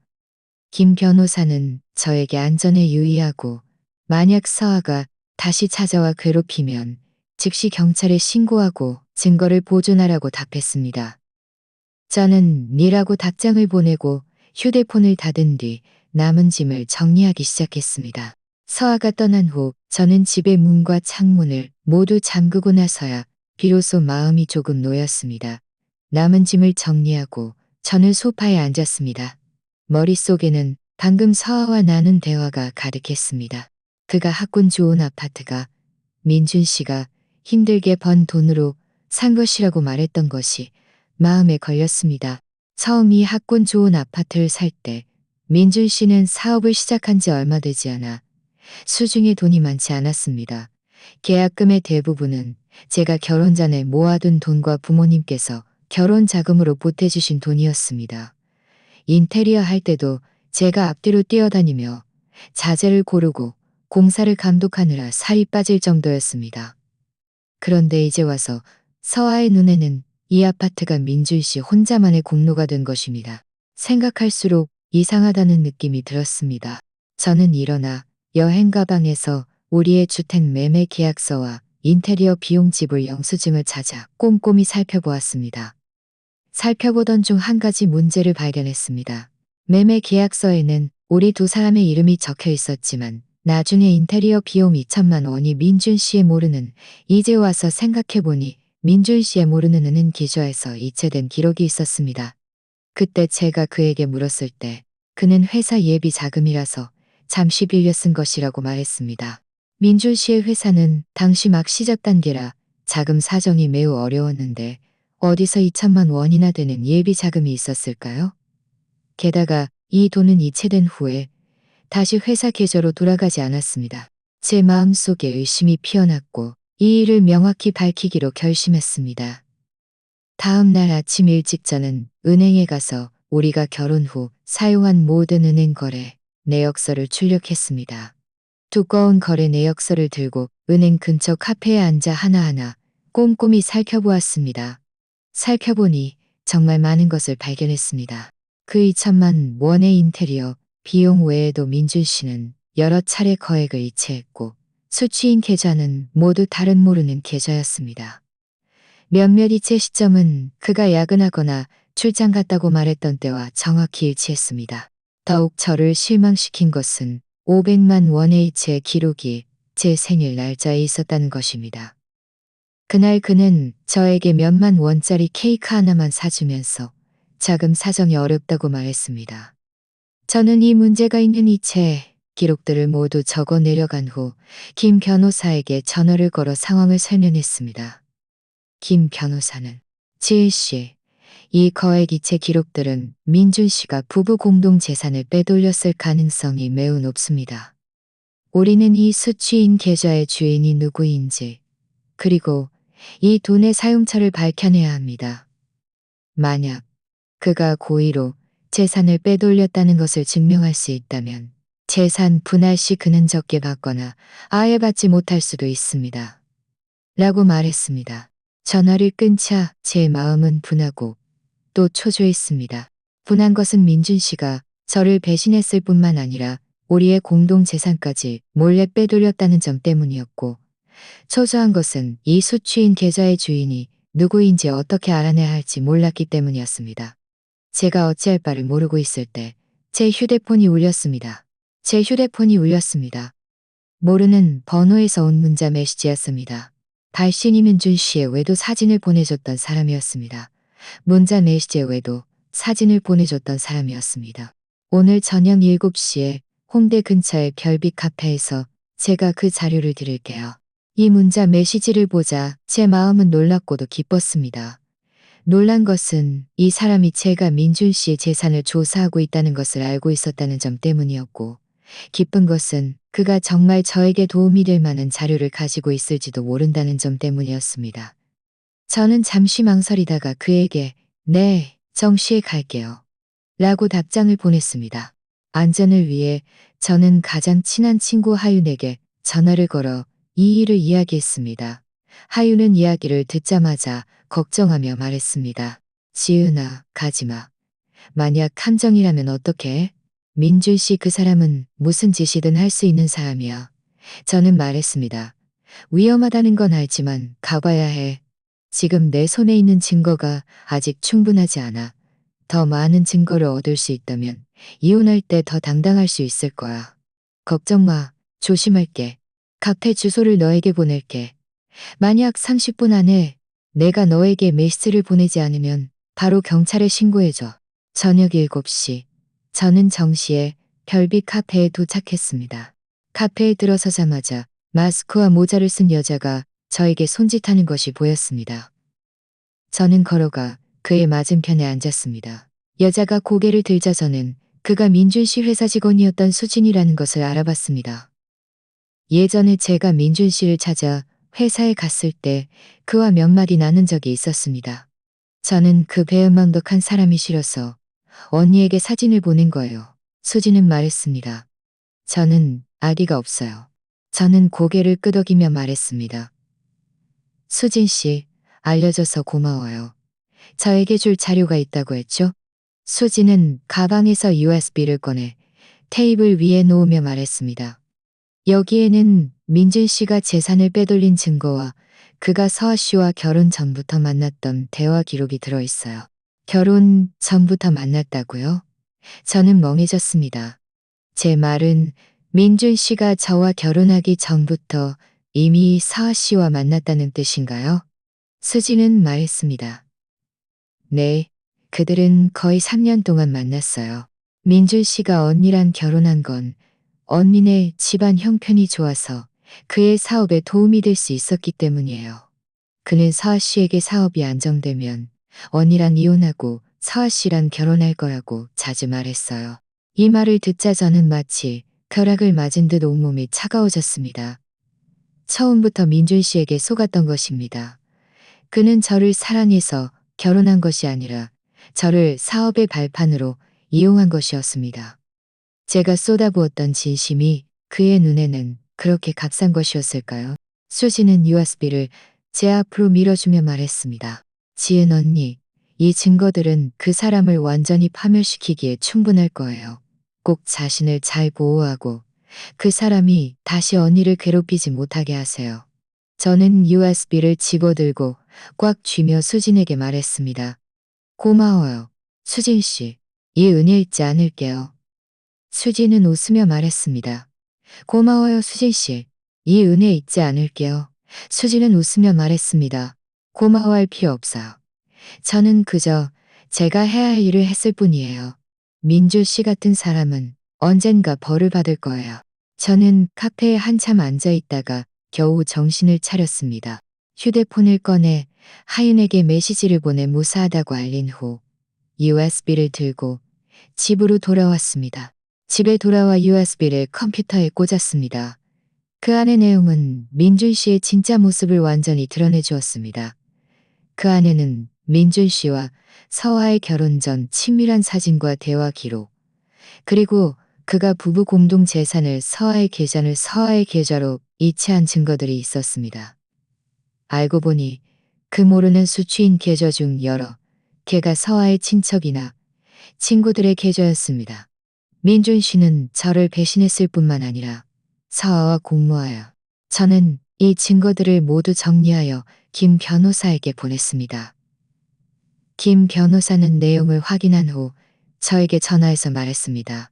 김 변호사는 저에게 안전에 유의하고 만약 서아가 다시 찾아와 괴롭히면 즉시 경찰에 신고하고 증거를 보존하라고 답했습니다. 저는 니라고 답장을 보내고 휴대폰을 닫은 뒤 남은 짐을 정리하기 시작했습니다. 서아가 떠난 후 저는 집의 문과 창문을 모두 잠그고 나서야 비로소 마음이 조금 놓였습니다. 남은 짐을 정리하고 저는 소파에 앉았습니다. 머릿속에는 방금 서아와 나눈 대화가 가득했습니다. 그가 학군 좋은 아파트가 민준 씨가 힘들게 번 돈으로 산 것이라고 말했던 것이 마음에 걸렸습니다. 처음 이 학군 좋은 아파트를 살 때 민준 씨는 사업을 시작한 지 얼마 되지 않아 수중에 돈이 많지 않았습니다. 계약금의 대부분은 제가 결혼 전에 모아둔 돈과 부모님께서 결혼 자금으로 보태주신 돈이었습니다. 인테리어 할 때도 제가 앞뒤로 뛰어다니며 자재를 고르고 공사를 감독하느라 살이 빠질 정도였습니다. 그런데 이제 와서 서아의 눈에는 이 아파트가 민준 씨 혼자만의 공로가 된 것입니다. 생각할수록 이상하다는 느낌이 들었습니다. 저는 일어나 여행 가방에서 우리의 주택 매매 계약서와 인테리어 비용 지불 영수증을 찾아 꼼꼼히 살펴보았습니다. 살펴보던 중 한 가지 문제를 발견했습니다. 매매 계약서에는 우리 두 사람의 이름이 적혀 있었지만 나중에 인테리어 비용 2천만 원이 민준 씨의 모르는, 이제 와서 생각해보니 민준 씨의 모르는 은행 계좌에서 이체된 기록이 있었습니다. 그때 제가 그에게 물었을 때 그는 회사 예비 자금이라서 잠시 빌려 쓴 것이라고 말했습니다. 민준 씨의 회사는 당시 막 시작 단계라 자금 사정이 매우 어려웠는데 어디서 2천만 원이나 되는 예비 자금이 있었을까요? 게다가 이 돈은 이체된 후에 다시 회사 계좌로 돌아가지 않았습니다. 제 마음속에 의심이 피어났고 이 일을 명확히 밝히기로 결심했습니다. 다음 날 아침 일찍 저는 은행에 가서 우리가 결혼 후 사용한 모든 은행 거래 내역서를 출력했습니다. 두꺼운 거래 내역서를 들고 은행 근처 카페에 앉아 하나하나 꼼꼼히 살펴보았습니다. 살펴보니 정말 많은 것을 발견했습니다. 그 2천만 원의 인테리어 비용 외에도 민준 씨는 여러 차례 거액을 이체했고 수취인 계좌는 모두 다른 모르는 계좌였습니다. 몇몇 이체 시점은 그가 야근하거나 출장 갔다고 말했던 때와 정확히 일치했습니다. 더욱 저를 실망시킨 것은 500만 원의 제 기록이 제 생일 날짜에 있었다는 것입니다. 그날 그는 저에게 몇만 원짜리 케이크 하나만 사주면서 자금 사정이 어렵다고 말했습니다. 저는 이 문제가 있는 이 제 기록들을 모두 적어 내려간 후 김 변호사에게 전화를 걸어 상황을 설명했습니다. 김 변호사는 지은 씨, 이 거액 이체 기록들은 민준 씨가 부부 공동 재산을 빼돌렸을 가능성이 매우 높습니다. 우리는 이 수취인 계좌의 주인이 누구인지, 그리고 이 돈의 사용처를 밝혀내야 합니다. 만약 그가 고의로 재산을 빼돌렸다는 것을 증명할 수 있다면 재산 분할 시 그는 적게 받거나 아예 받지 못할 수도 있습니다. 라고 말했습니다. 전화를 끊자 제 마음은 분하고 또 초조했습니다. 분한 것은 민준 씨가 저를 배신했을 뿐만 아니라 우리의 공동 재산까지 몰래 빼돌렸다는 점 때문이었고, 초조한 것은 이 수취인 계좌의 주인이 누구인지 어떻게 알아내야 할지 몰랐기 때문이었습니다. 제가 어찌할 바를 모르고 있을 때 제 휴대폰이 울렸습니다. 제 휴대폰이 울렸습니다. 모르는 번호에서 온 문자 메시지였습니다. 발신이 민준 씨의 외도 사진을 보내줬던 사람이었습니다. 문자 메시지 외에도 사진을 보내줬던 사람이었습니다. 오늘 저녁 7시에 홍대 근처의 별빛 카페에서 제가 그 자료를 드릴게요. 이 문자 메시지를 보자 제 마음은 놀랍고도 기뻤습니다. 놀란 것은 이 사람이 제가 민준 씨의 재산을 조사하고 있다는 것을 알고 있었다는 점 때문이었고, 기쁜 것은 그가 정말 저에게 도움이 될 만한 자료를 가지고 있을지도 모른다는 점 때문이었습니다. 저는 잠시 망설이다가 그에게 네, 정시에 갈게요. 라고 답장을 보냈습니다. 안전을 위해 저는 가장 친한 친구 하윤에게 전화를 걸어 이 일을 이야기했습니다. 하윤은 이야기를 듣자마자 걱정하며 말했습니다. 지은아, 가지마. 만약 함정이라면 어떡해? 민준 씨 그 사람은 무슨 짓이든 할 수 있는 사람이야. 저는 말했습니다. 위험하다는 건 알지만 가봐야 해. 지금 내 손에 있는 증거가 아직 충분하지 않아. 더 많은 증거를 얻을 수 있다면 이혼할 때 더 당당할 수 있을 거야. 걱정 마. 조심할게. 카페 주소를 너에게 보낼게. 만약 30분 안에 내가 너에게 메시지를 보내지 않으면 바로 경찰에 신고해줘. 저녁 7시. 저는 정시에 별빛 카페에 도착했습니다. 카페에 들어서자마자 마스크와 모자를 쓴 여자가 저에게 손짓하는 것이 보였습니다. 저는 걸어가 그의 맞은편에 앉았습니다. 여자가 고개를 들자 저는 그가 민준 씨 회사 직원이었던 수진이라는 것을 알아봤습니다. 예전에 제가 민준 씨를 찾아 회사에 갔을 때 그와 몇 마디 나눈 적이 있었습니다. 저는 그 배은망덕한 사람이 싫어서 언니에게 사진을 보낸 거예요. 수진은 말했습니다. 저는 아기가 없어요. 저는 고개를 끄덕이며 말했습니다. 수진 씨, 알려줘서 고마워요. 저에게 줄 자료가 있다고 했죠? 수진은 가방에서 USB를 꺼내 테이블 위에 놓으며 말했습니다. 여기에는 민준 씨가 재산을 빼돌린 증거와 그가 서아 씨와 결혼 전부터 만났던 대화 기록이 들어있어요. 결혼 전부터 만났다고요? 저는 멍해졌습니다. 제 말은 민준 씨가 저와 결혼하기 전부터 이미 서아 씨와 만났다는 뜻인가요? 수지는 말했습니다. 네, 그들은 거의 3년 동안 만났어요. 민준 씨가 언니랑 결혼한 건 언니네 집안 형편이 좋아서 그의 사업에 도움이 될 수 있었기 때문이에요. 그는 서아 씨에게 사업이 안정되면 언니랑 이혼하고 서아 씨랑 결혼할 거라고 자주 말했어요. 이 말을 듣자 저는 마치 벼락을 맞은 듯 온몸이 차가워졌습니다. 처음부터 민준 씨에게 속았던 것입니다. 그는 저를 사랑해서 결혼한 것이 아니라 저를 사업의 발판으로 이용한 것이었습니다. 제가 쏟아부었던 진심이 그의 눈에는 그렇게 값싼 것이었을까요? 수지는 USB를 제 앞으로 밀어주며 말했습니다. 지은 언니, 이 증거들은 그 사람을 완전히 파멸시키기에 충분할 거예요. 꼭 자신을 잘 보호하고 그 사람이 다시 언니를 괴롭히지 못하게 하세요. 저는 USB를 집어들고 꽉 쥐며 수진에게 말했습니다. 고마워요. 수진 씨. 이 은혜 잊지 않을게요. 수진은 웃으며 말했습니다. 고마워요, 수진 씨. 이 은혜 잊지 않을게요. 수진은 웃으며 말했습니다. 고마워할 필요 없어요. 저는 그저 제가 해야 할 일을 했을 뿐이에요. 민주 씨 같은 사람은 언젠가 벌을 받을 거예요. 저는 카페에 한참 앉아 있다가 겨우 정신을 차렸습니다. 휴대폰을 꺼내 하윤에게 메시지를 보내 무사하다고 알린 후 USB를 들고 집으로 돌아왔습니다. 집에 돌아와 USB를 컴퓨터에 꽂았습니다. 그 안의 내용은 민준 씨의 진짜 모습을 완전히 드러내 주었습니다. 그 안에는 민준 씨와 서아의 결혼 전 친밀한 사진과 대화 기록, 그리고 그가 부부 공동 재산을 서아의 계좌를 서아의 계좌로 이체한 증거들이 있었습니다. 알고 보니 그 모르는 수취인 계좌 중 여러 개가 서아의 친척이나 친구들의 계좌였습니다. 민준 씨는 저를 배신했을 뿐만 아니라 서아와 공모하여 저는 이 증거들을 모두 정리하여 김 변호사에게 보냈습니다. 김 변호사는 내용을 확인한 후 저에게 전화해서 말했습니다.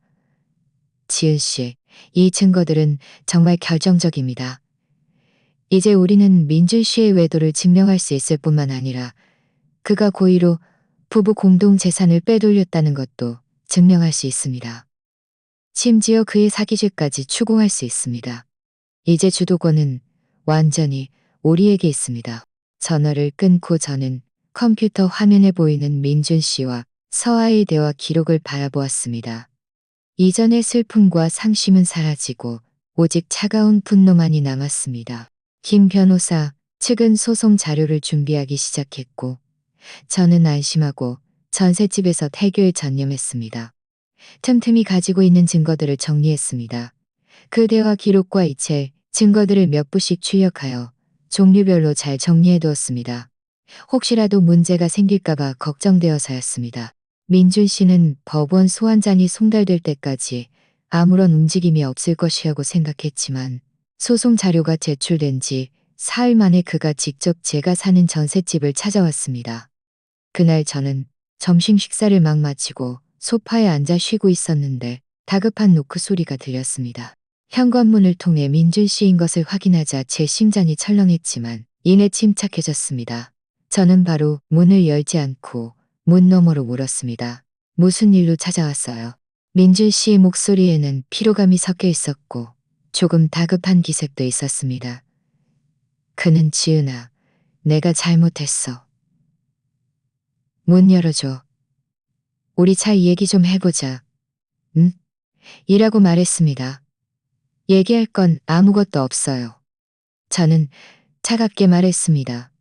지은 씨, 이 증거들은 정말 결정적입니다. 이제 우리는 민준 씨의 외도를 증명할 수 있을 뿐만 아니라 그가 고의로 부부 공동 재산을 빼돌렸다는 것도 증명할 수 있습니다. 심지어 그의 사기죄까지 추궁할 수 있습니다. 이제 주도권은 완전히 우리에게 있습니다. 전화를 끊고 저는 컴퓨터 화면에 보이는 민준 씨와 서아의 대화 기록을 바라보았습니다. 이전의 슬픔과 상심은 사라지고 오직 차가운 분노만이 남았습니다. 김 변호사 측은 소송 자료를 준비하기 시작했고 저는 안심하고 전셋집에서 태교에 전념했습니다. 틈틈이 가지고 있는 증거들을 정리했습니다. 그 대화 기록과 이체 증거들을 몇 부씩 출력하여 종류별로 잘 정리해 두었습니다. 혹시라도 문제가 생길까봐 걱정되어서였습니다. 민준 씨는 법원 소환장이 송달될 때까지 아무런 움직임이 없을 것이라고 생각했지만 소송 자료가 제출된 지 사흘 만에 그가 직접 제가 사는 전셋집을 찾아왔습니다. 그날 저는 점심 식사를 막 마치고 소파에 앉아 쉬고 있었는데 다급한 노크 소리가 들렸습니다. 현관문을 통해 민준 씨인 것을 확인하자 제 심장이 철렁했지만 이내 침착해졌습니다. 저는 바로 문을 열지 않고 문 너머로 물었습니다. 무슨 일로 찾아왔어요? 민준 씨의 목소리에는 피로감이 섞여 있었고 조금 다급한 기색도 있었습니다. 그는 지은아, 내가 잘못했어. 문 열어줘. 우리 차이 얘기 좀 해보자. 응? 이라고 말했습니다. 얘기할 건 아무것도 없어요. 저는 차갑게 말했습니다.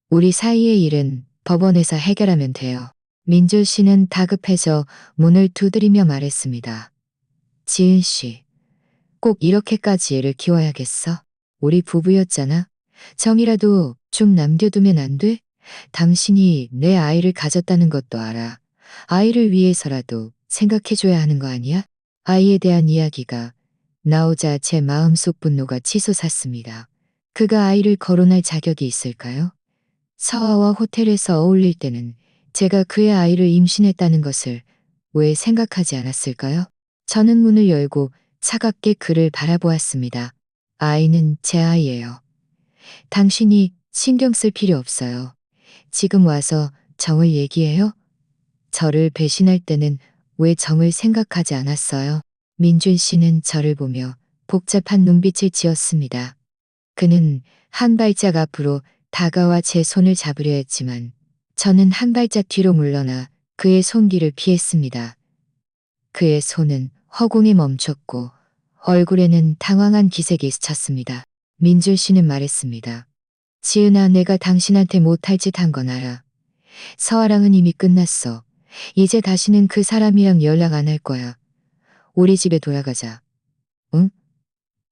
우리 사이의 일은 법원에서 해결하면 돼요. 민준 씨는 다급해져 문을 두드리며 말했습니다. 지은 씨, 꼭 이렇게까지 애를 키워야겠어? 우리 부부였잖아. 정이라도 좀 남겨두면 안 돼? 당신이 내 아이를 가졌다는 것도 알아. 아이를 위해서라도 생각해줘야 하는 거 아니야? 아이에 대한 이야기가 나오자 제 마음속 분노가 치솟았습니다. 그가 아이를 거론할 자격이 있을까요? 서아와 호텔에서 어울릴 때는 제가 그의 아이를 임신했다는 것을 왜 생각하지 않았을까요? 저는 문을 열고 차갑게 그를 바라보았습니다. 아이는 제 아이예요. 당신이 신경 쓸 필요 없어요. 지금 와서 정을 얘기해요? 저를 배신할 때는 왜 정을 생각하지 않았어요? 민준 씨는 저를 보며 복잡한 눈빛을 지었습니다. 그는 한 발짝 앞으로 다가와 제 손을 잡으려 했지만 저는 한 발짝 뒤로 물러나 그의 손길을 피했습니다. 그의 손은 허공에 멈췄고 얼굴에는 당황한 기색이 스쳤습니다. 민준 씨는 말했습니다. 지은아, 내가 당신한테 못할 짓 한 건 알아. 서아랑은 이미 끝났어. 이제 다시는 그 사람이랑 연락 안 할 거야. 우리 집에 돌아가자. 응?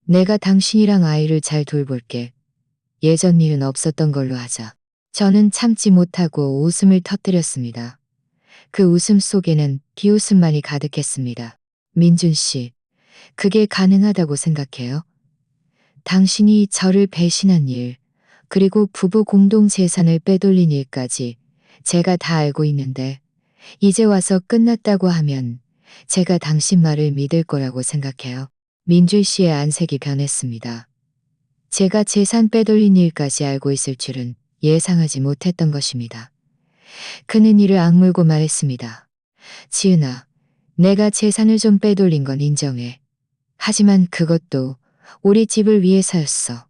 내가 당신이랑 아이를 잘 돌볼게. 예전 일은 없었던 걸로 하자. 저는 참지 못하고 웃음을 터뜨렸습니다. 그 웃음 속에는 비웃음만이 가득했습니다. 민준 씨, 그게 가능하다고 생각해요? 당신이 저를 배신한 일, 그리고 부부 공동 재산을 빼돌린 일까지 제가 다 알고 있는데 이제 와서 끝났다고 하면 제가 당신 말을 믿을 거라고 생각해요. 민준 씨의 안색이 변했습니다. 제가 재산 빼돌린 일까지 알고 있을 줄은 예상하지 못했던 것입니다. 그는 이를 악물고 말했습니다. 지은아, 내가 재산을 좀 빼돌린 건 인정해. 하지만 그것도 우리 집을 위해서였어.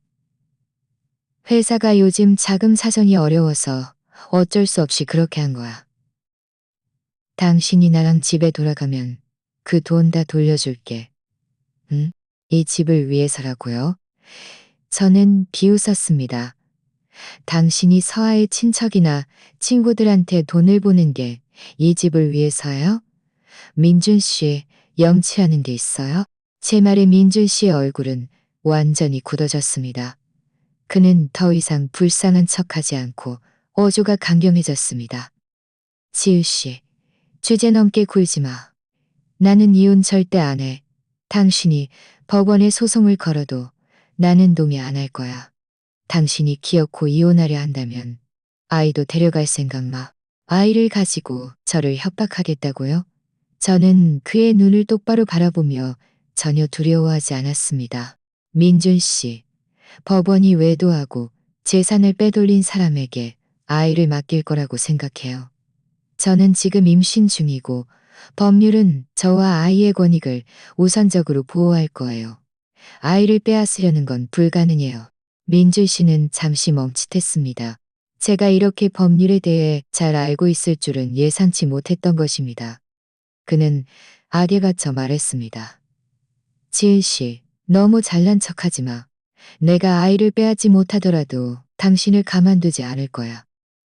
회사가 요즘 자금 사정이 어려워서 어쩔 수 없이 그렇게 한 거야. 당신이 나랑 집에 돌아가면 그 돈 다 돌려줄게. 응? 이 집을 위해서라고요? 저는 비웃었습니다. 당신이 서아의 친척이나 친구들한테 돈을 보낸 게 이 집을 위해서요? 민준 씨, 염치하는 게 있어요? 제 말에 민준 씨의 얼굴은 완전히 굳어졌습니다. 그는 더 이상 불쌍한 척하지 않고 어조가 강경해졌습니다. 지우 씨, 주제 넘게 굴지 마. 나는 이혼 절대 안 해. 당신이 법원에 소송을 걸어도 나는 동의 안 할 거야. 당신이 기어코 이혼하려 한다면 아이도 데려갈 생각 마. 아이를 가지고 저를 협박하겠다고요? 저는 그의 눈을 똑바로 바라보며 전혀 두려워하지 않았습니다. 민준 씨, 법원이 외도하고 재산을 빼돌린 사람에게 아이를 맡길 거라고 생각해요. 저는 지금 임신 중이고 법률은 저와 아이의 권익을 우선적으로 보호할 거예요. 아이를 빼앗으려는 건 불가능해요. 민준 씨는 잠시 멈칫했습니다. 제가 이렇게 법률에 대해 잘 알고 있을 줄은 예상치 못했던 것입니다. 그는 악에 갇혀 말했습니다. 지은 씨, 너무 잘난 척하지 마. 내가 아이를 빼앗지 못하더라도 당신을 가만두지 않을 거야.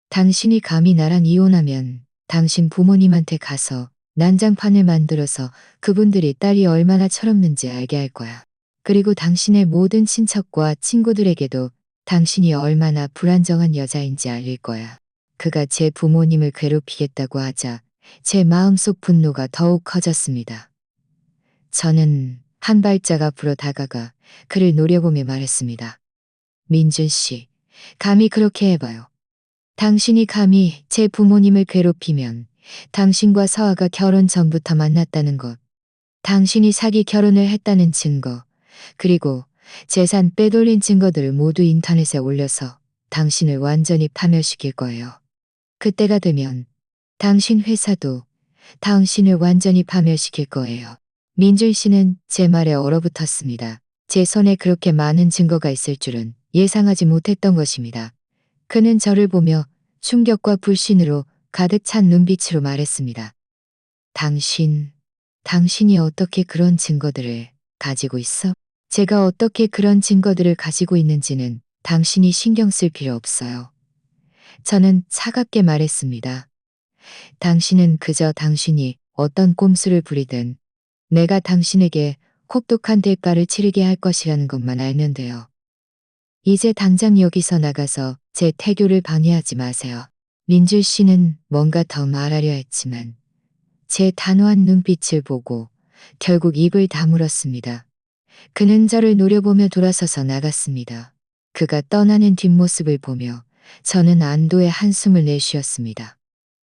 당신이 감히 나랑 이혼하면 당신 부모님한테 가서 난장판을 만들어서 그분들이 딸이 얼마나 철없는지 알게 할 거야. 그리고 당신의 모든 친척과 친구들에게도 당신이 얼마나 불안정한 여자인지 알릴 거야. 그가 제 부모님을 괴롭히겠다고 하자 제 마음속 분노가 더욱 커졌습니다. 저는 한 발짝 앞으로 다가가 그를 노려보며 말했습니다. 민준 씨, 감히 그렇게 해봐요. 당신이 감히 제 부모님을 괴롭히면 당신과 서아가 결혼 전부터 만났다는 것, 당신이 사기 결혼을 했다는 증거, 그리고 재산 빼돌린 증거들을 모두 인터넷에 올려서 당신을 완전히 파멸시킬 거예요. 그때가 되면 당신 회사도 당신을 완전히 파멸시킬 거예요. 민준 씨는 제 말에 얼어붙었습니다. 제 손에 그렇게 많은 증거가 있을 줄은 예상하지 못했던 것입니다. 그는 저를 보며 충격과 불신으로 가득 찬 눈빛으로 말했습니다. 당신이 어떻게 그런 증거들을 가지고 있어? 제가 어떻게 그런 증거들을 가지고 있는지는 당신이 신경 쓸 필요 없어요. 저는 차갑게 말했습니다. 당신은 그저 당신이 어떤 꼼수를 부리든 내가 당신에게 혹독한 대가를 치르게 할 것이라는 것만 알면 돼요. 이제 당장 여기서 나가서 제 태교를 방해하지 마세요. 민준 씨는 뭔가 더 말하려 했지만 제 단호한 눈빛을 보고 결국 입을 다물었습니다. 그는 저를 노려보며 돌아서서 나갔습니다. 그가 떠나는 뒷모습을 보며 저는 안도의 한숨을 내쉬었습니다.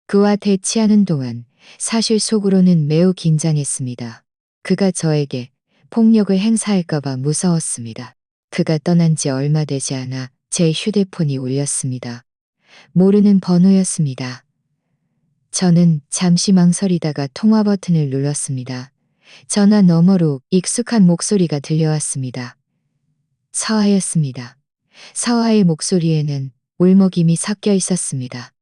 그와 대치하는 동안 사실 속으로는 매우 긴장했습니다. 그가 저에게 폭력을 행사할까봐 무서웠습니다. 그가 떠난 지 얼마 되지 않아 제 휴대폰이 울렸습니다. 모르는 번호였습니다. 저는 잠시 망설이다가 통화 버튼을 눌렀습니다. 전화 너머로 익숙한 목소리가 들려왔습니다. 서아였습니다. 서아의 목소리에는 울먹임이 섞여 있었습니다.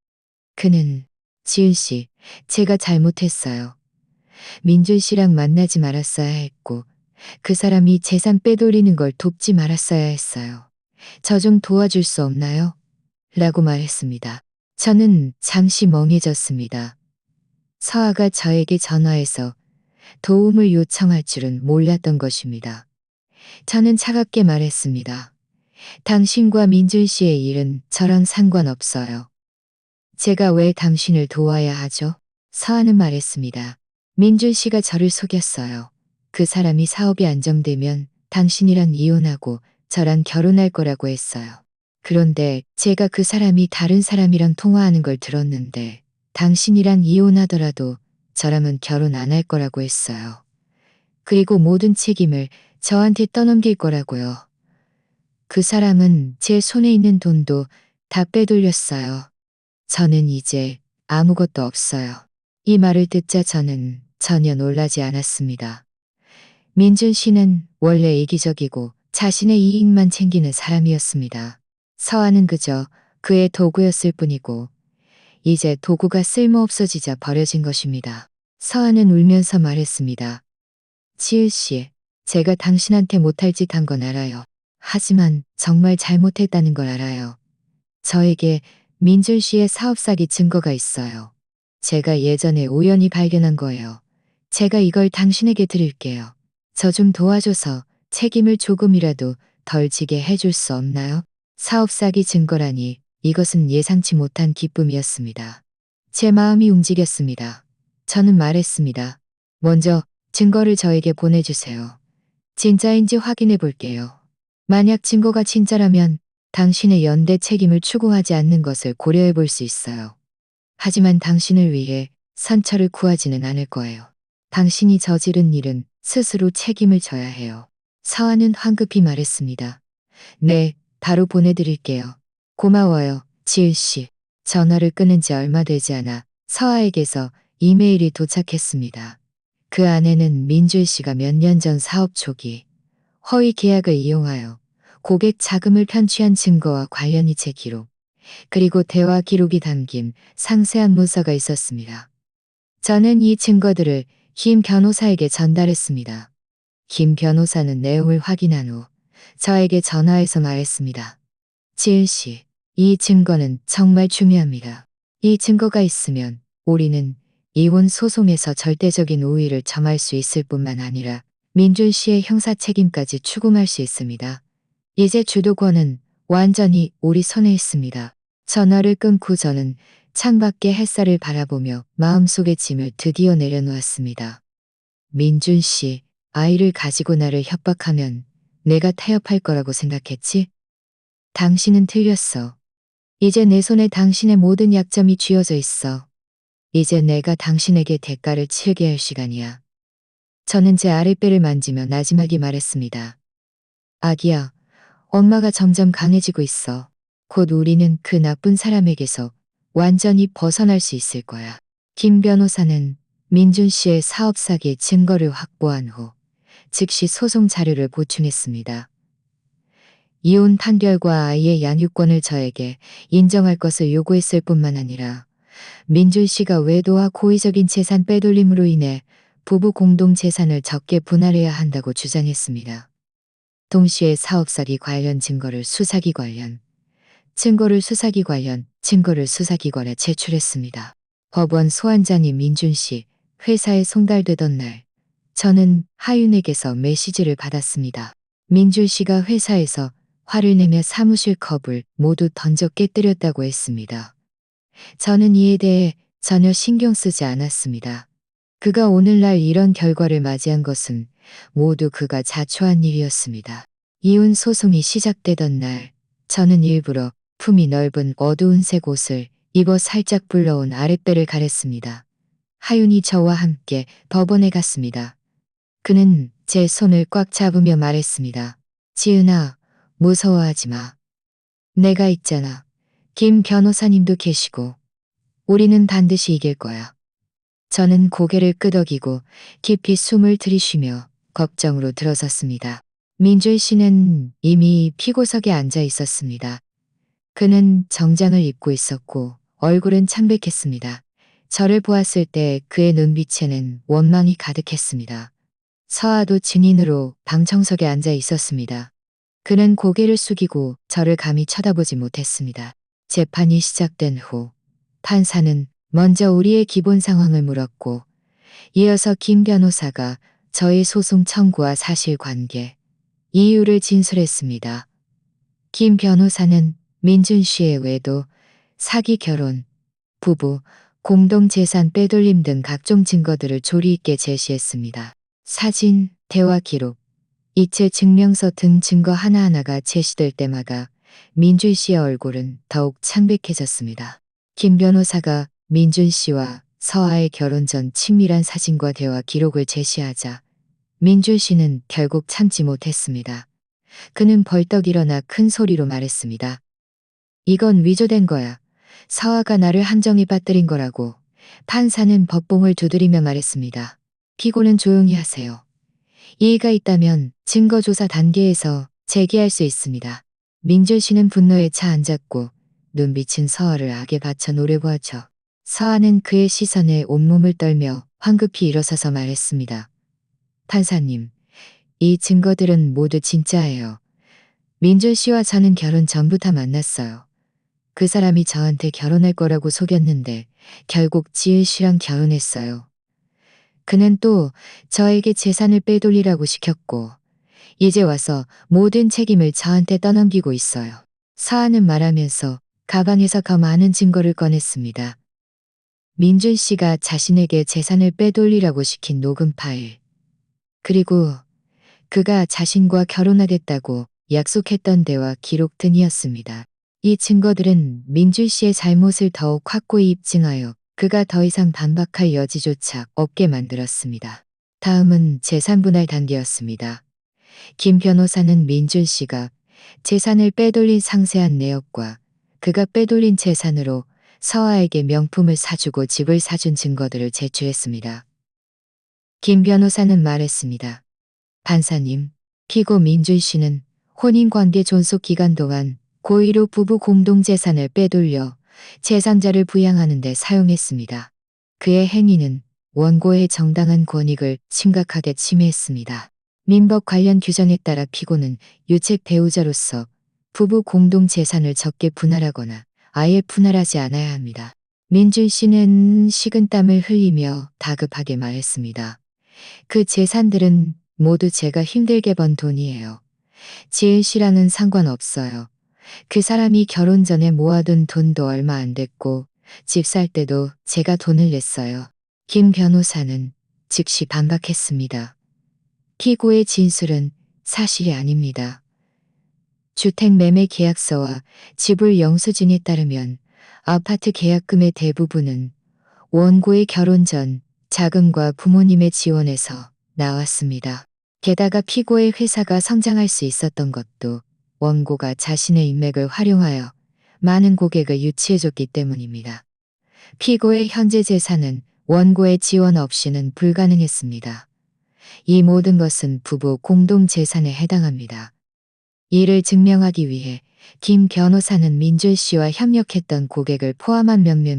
그는 지은 씨, 제가 잘못했어요. 민준 씨랑 만나지 말았어야 했고 그 사람이 재산 빼돌리는 걸 돕지 말았어야 했어요. 저 좀 도와줄 수 없나요? 라고 말했습니다. 저는 잠시 멍해졌습니다. 서아가 저에게 전화해서 도움을 요청할 줄은 몰랐던 것입니다. 저는 차갑게 말했습니다. 당신과 민준 씨의 일은 저랑 상관없어요. 제가 왜 당신을 도와야 하죠? 서아는 말했습니다. 민준 씨가 저를 속였어요. 그 사람이 사업이 안정되면 당신이랑 이혼하고 저랑 결혼할 거라고 했어요. 그런데 제가 그 사람이 다른 사람이랑 통화하는 걸 들었는데 당신이랑 이혼하더라도 저랑은 결혼 안 할 거라고 했어요. 그리고 모든 책임을 저한테 떠넘길 거라고요. 그 사람은 제 손에 있는 돈도 다 빼돌렸어요. 저는 이제 아무것도 없어요. 이 말을 듣자 저는 전혀 놀라지 않았습니다. 민준 씨는 원래 이기적이고 자신의 이익만 챙기는 사람이었습니다. 서아는 그저 그의 도구였을 뿐이고 이제 도구가 쓸모없어지자 버려진 것입니다. 서아는 울면서 말했습니다. 지은 씨, 제가 당신한테 못할 짓 한 건 알아요. 하지만 정말 잘못했다는 걸 알아요. 저에게 민준 씨의 사업 사기 증거가 있어요. 제가 예전에 우연히 발견한 거예요. 제가 이걸 당신에게 드릴게요. 저 좀 도와줘서 책임을 조금이라도 덜 지게 해줄 수 없나요? 사업 사기 증거라니 이것은 예상치 못한 기쁨이었습니다. 제 마음이 움직였습니다. 저는 말했습니다. 먼저 증거를 저에게 보내주세요. 진짜인지 확인해 볼게요. 만약 증거가 진짜라면 당신의 연대 책임을 추구하지 않는 것을 고려해 볼 수 있어요. 하지만 당신을 위해 선처를 구하지는 않을 거예요. 당신이 저지른 일은 스스로 책임을 져야 해요. 서아는 황급히 말했습니다. 네, 바로 보내드릴게요. 고마워요, 지은 씨. 전화를 끊은 지 얼마 되지 않아 서아에게서 이메일이 도착했습니다. 그 안에는 민준 씨가 몇 년 전 사업 초기 허위 계약을 이용하여 고객 자금을 편취한 증거와 관련 이체 기록, 그리고 대화 기록이 담긴 상세한 문서가 있었습니다. 저는 이 증거들을 김 변호사에게 전달했습니다. 김 변호사는 내용을 확인한 후 저에게 전화해서 말했습니다. 지은 씨, 이 증거는 정말 중요합니다. 이 증거가 있으면 우리는 이혼 소송에서 절대적인 우위를 점할 수 있을 뿐만 아니라 민준 씨의 형사 책임까지 추궁할 수 있습니다. 이제 주도권은 완전히 우리 손에 있습니다. 전화를 끊고 저는 창밖의 햇살을 바라보며 마음속의 짐을 드디어 내려놓았습니다. 민준 씨, 아이를 가지고 나를 협박하면 내가 타협할 거라고 생각했지? 당신은 틀렸어. 이제 내 손에 당신의 모든 약점이 쥐어져 있어. 이제 내가 당신에게 대가를 치르게 할 시간이야. 저는 제 아랫배를 만지며 나지막이 말했습니다. 아기야, 엄마가 점점 강해지고 있어. 곧 우리는 그 나쁜 사람에게서 완전히 벗어날 수 있을 거야. 김 변호사는 민준 씨의 사업 사기의 증거를 확보한 후 즉시 소송 자료를 보충했습니다. 이혼 판결과 아이의 양육권을 저에게 인정할 것을 요구했을 뿐만 아니라 민준 씨가 외도와 고의적인 재산 빼돌림으로 인해 부부 공동 재산을 적게 분할해야 한다고 주장했습니다. 동시에 사업사기 관련 증거를 수사기관에 제출했습니다. 법원 소환장이 민준 씨 회사에 송달되던 날, 저는 하윤에게서 메시지를 받았습니다. 민준 씨가 회사에서 화를 내며 사무실 컵을 모두 던져 깨뜨렸다고 했습니다. 저는 이에 대해 전혀 신경 쓰지 않았습니다. 그가 오늘날 이런 결과를 맞이한 것은 모두 그가 자초한 일이었습니다. 이혼 소송이 시작되던 날, 저는 일부러 품이 넓은 어두운 색 옷을 입어 살짝 불러온 아랫배를 가렸습니다. 하윤이 저와 함께 법원에 갔습니다. 그는 제 손을 꽉 잡으며 말했습니다. 지은아, 무서워하지 마. 내가 있잖아. 김 변호사님도 계시고. 우리는 반드시 이길 거야. 저는 고개를 끄덕이고 깊이 숨을 들이쉬며 걱정으로 들어섰습니다. 민준 씨는 이미 피고석에 앉아 있었습니다. 그는 정장을 입고 있었고 얼굴은 창백했습니다. 저를 보았을 때 그의 눈빛에는 원망이 가득했습니다. 서아도 증인으로 방청석에 앉아 있었습니다. 그는 고개를 숙이고 저를 감히 쳐다보지 못했습니다. 재판이 시작된 후 판사는 먼저 우리의 기본 상황을 물었고 이어서 김 변호사가 저의 소송 청구와 사실관계, 이유를 진술했습니다. 김 변호사는 민준 씨의 외도, 사기 결혼, 부부, 공동재산 빼돌림 등 각종 증거들을 조리 있게 제시했습니다. 사진, 대화 기록, 이체 증명서 등 증거 하나하나가 제시될 때마다 민준 씨의 얼굴은 더욱 창백해졌습니다. 김 변호사가 민준 씨와 서아의 결혼 전 친밀한 사진과 대화 기록을 제시하자 민준 씨는 결국 참지 못했습니다. 그는 벌떡 일어나 큰 소리로 말했습니다. 이건 위조된 거야. 서아가 나를 함정에 빠뜨린 거라고. 판사는 법봉을 두드리며 말했습니다. 피고는 조용히 하세요. 이의가 있다면 증거조사 단계에서 제기할 수 있습니다. 민준 씨는 분노에 차 앉았고 눈빛은 서아를 악에 받쳐 노려보았죠. 서아는 그의 시선에 온몸을 떨며 황급히 일어서서 말했습니다. 판사님, 이 증거들은 모두 진짜예요. 민준 씨와 저는 결혼 전부터 만났어요. 그 사람이 저한테 결혼할 거라고 속였는데 결국 지은 씨랑 결혼했어요. 그는 또 저에게 재산을 빼돌리라고 시켰고 이제 와서 모든 책임을 저한테 떠넘기고 있어요. 서아는 말하면서 가방에서 더 많은 증거를 꺼냈습니다. 민준 씨가 자신에게 재산을 빼돌리라고 시킨 녹음 파일. 그리고 그가 자신과 결혼하겠다고 약속했던 대화 기록 등이었습니다. 이 증거들은 민준 씨의 잘못을 더욱 확고히 입증하여 그가 더 이상 반박할 여지조차 없게 만들었습니다. 다음은 재산분할 단계였습니다. 김 변호사는 민준 씨가 재산을 빼돌린 상세한 내역과 그가 빼돌린 재산으로 서아에게 명품을 사주고 집을 사준 증거들을 제출했습니다. 김 변호사는 말했습니다. 판사님, 피고 민준 씨는 혼인관계 존속 기간 동안 고의로 부부 공동재산을 빼돌려 제3자를 부양하는 데 사용했습니다. 그의 행위는 원고의 정당한 권익을 심각하게 침해했습니다. 민법 관련 규정에 따라 피고는 유책 배우자로서 부부 공동재산을 적게 분할하거나 아예 분할하지 않아야 합니다. 민준 씨는 식은땀을 흘리며 다급하게 말했습니다. 그 재산들은 모두 제가 힘들게 번 돈이에요. 지은 씨랑은 상관없어요. 그 사람이 결혼 전에 모아둔 돈도 얼마 안 됐고 집 살 때도 제가 돈을 냈어요. 김 변호사는 즉시 반박했습니다. 피고의 진술은 사실이 아닙니다. 주택매매 계약서와 지불 영수증에 따르면 아파트 계약금의 대부분은 원고의 결혼 전 자금과 부모님의 지원에서 나왔습니다. 게다가 피고의 회사가 성장할 수 있었던 것도 원고가 자신의 인맥을 활용하여 많은 고객을 유치해줬기 때문입니다. 피고의 현재 재산은 원고의 지원 없이는 불가능했습니다. 이 모든 것은 부부 공동재산에 해당합니다. 이를 증명하기 위해 김 변호사는 민준 씨와 협력했던 고객을 포함한 몇몇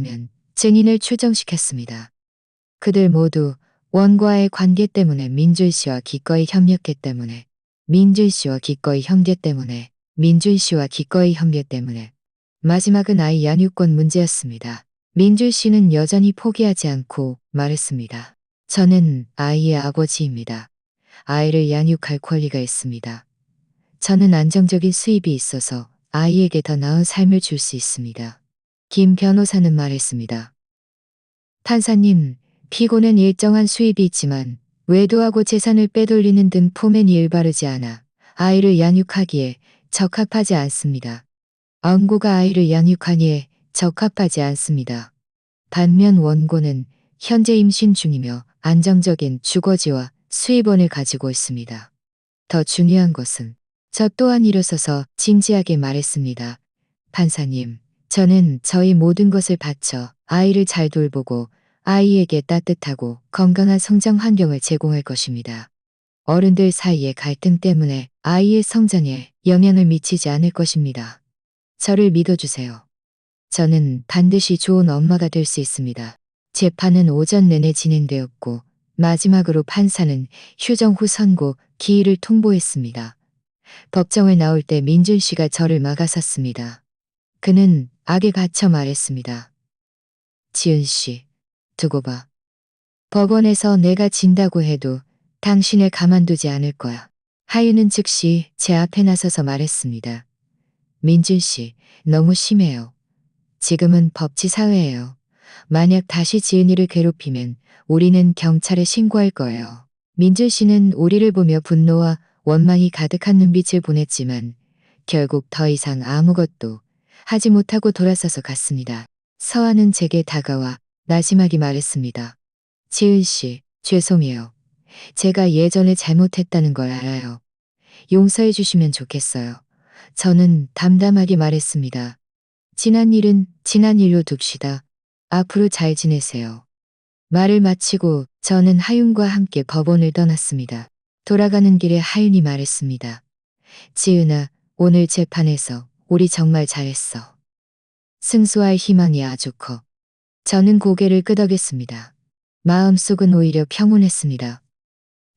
증인을 출정시켰습니다. 그들 모두 원과의 관계 때문에 민준 씨와 기꺼이 협력했기 때문에 민준 씨와 기꺼이 형제 때문에 민준 씨와 기꺼이 형제 때문에 마지막은 아이 양육권 문제였습니다. 민준 씨는 여전히 포기하지 않고 말했습니다. 저는 아이의 아버지입니다. 아이를 양육할 권리가 있습니다. 저는 안정적인 수입이 있어서 아이에게 더 나은 삶을 줄 수 있습니다. 김 변호사는 말했습니다. 판사님, 피고는 일정한 수입이 있지만 외도하고 재산을 빼돌리는 등 포맨이 일바르지 않아 아이를 양육하기에 적합하지 않습니다. 원고가 아이를 양육하기에 적합하지 않습니다. 반면 원고는 현재 임신 중이며 안정적인 주거지와 수입원을 가지고 있습니다. 더 중요한 것은 저 또한 일어서서 진지하게 말했습니다. 판사님, 저는 저희 모든 것을 바쳐 아이를 잘 돌보고 아이에게 따뜻하고 건강한 성장 환경을 제공할 것입니다. 어른들 사이의 갈등 때문에 아이의 성장에 영향을 미치지 않을 것입니다. 저를 믿어주세요. 저는 반드시 좋은 엄마가 될 수 있습니다. 재판은 오전 내내 진행되었고 마지막으로 판사는 휴정 후 선고 기일을 통보했습니다. 법정을 나올 때 민준 씨가 저를 막아섰습니다. 그는 악에 갇혀 말했습니다. 지은 씨, 두고 봐. 법원에서 내가 진다고 해도 당신을 가만두지 않을 거야. 하윤은 즉시 제 앞에 나서서 말했습니다. 민준 씨, 너무 심해요. 지금은 법치 사회예요. 만약 다시 지은이를 괴롭히면 우리는 경찰에 신고할 거예요. 민준 씨는 우리를 보며 분노와 원망이 가득한 눈빛을 보냈지만 결국 더 이상 아무것도 하지 못하고 돌아서서 갔습니다. 서아는 제게 다가와 나지막이 말했습니다. 지은 씨, 죄송해요. 제가 예전에 잘못했다는 걸 알아요. 용서해 주시면 좋겠어요. 저는 담담하게 말했습니다. 지난 일은 지난 일로 둡시다. 앞으로 잘 지내세요. 말을 마치고 저는 하윤과 함께 법원을 떠났습니다. 돌아가는 길에 하윤이 말했습니다. 지은아, 오늘 재판에서 우리 정말 잘했어. 승소할 희망이 아주 커. 저는 고개를 끄덕였습니다. 마음속은 오히려 평온했습니다.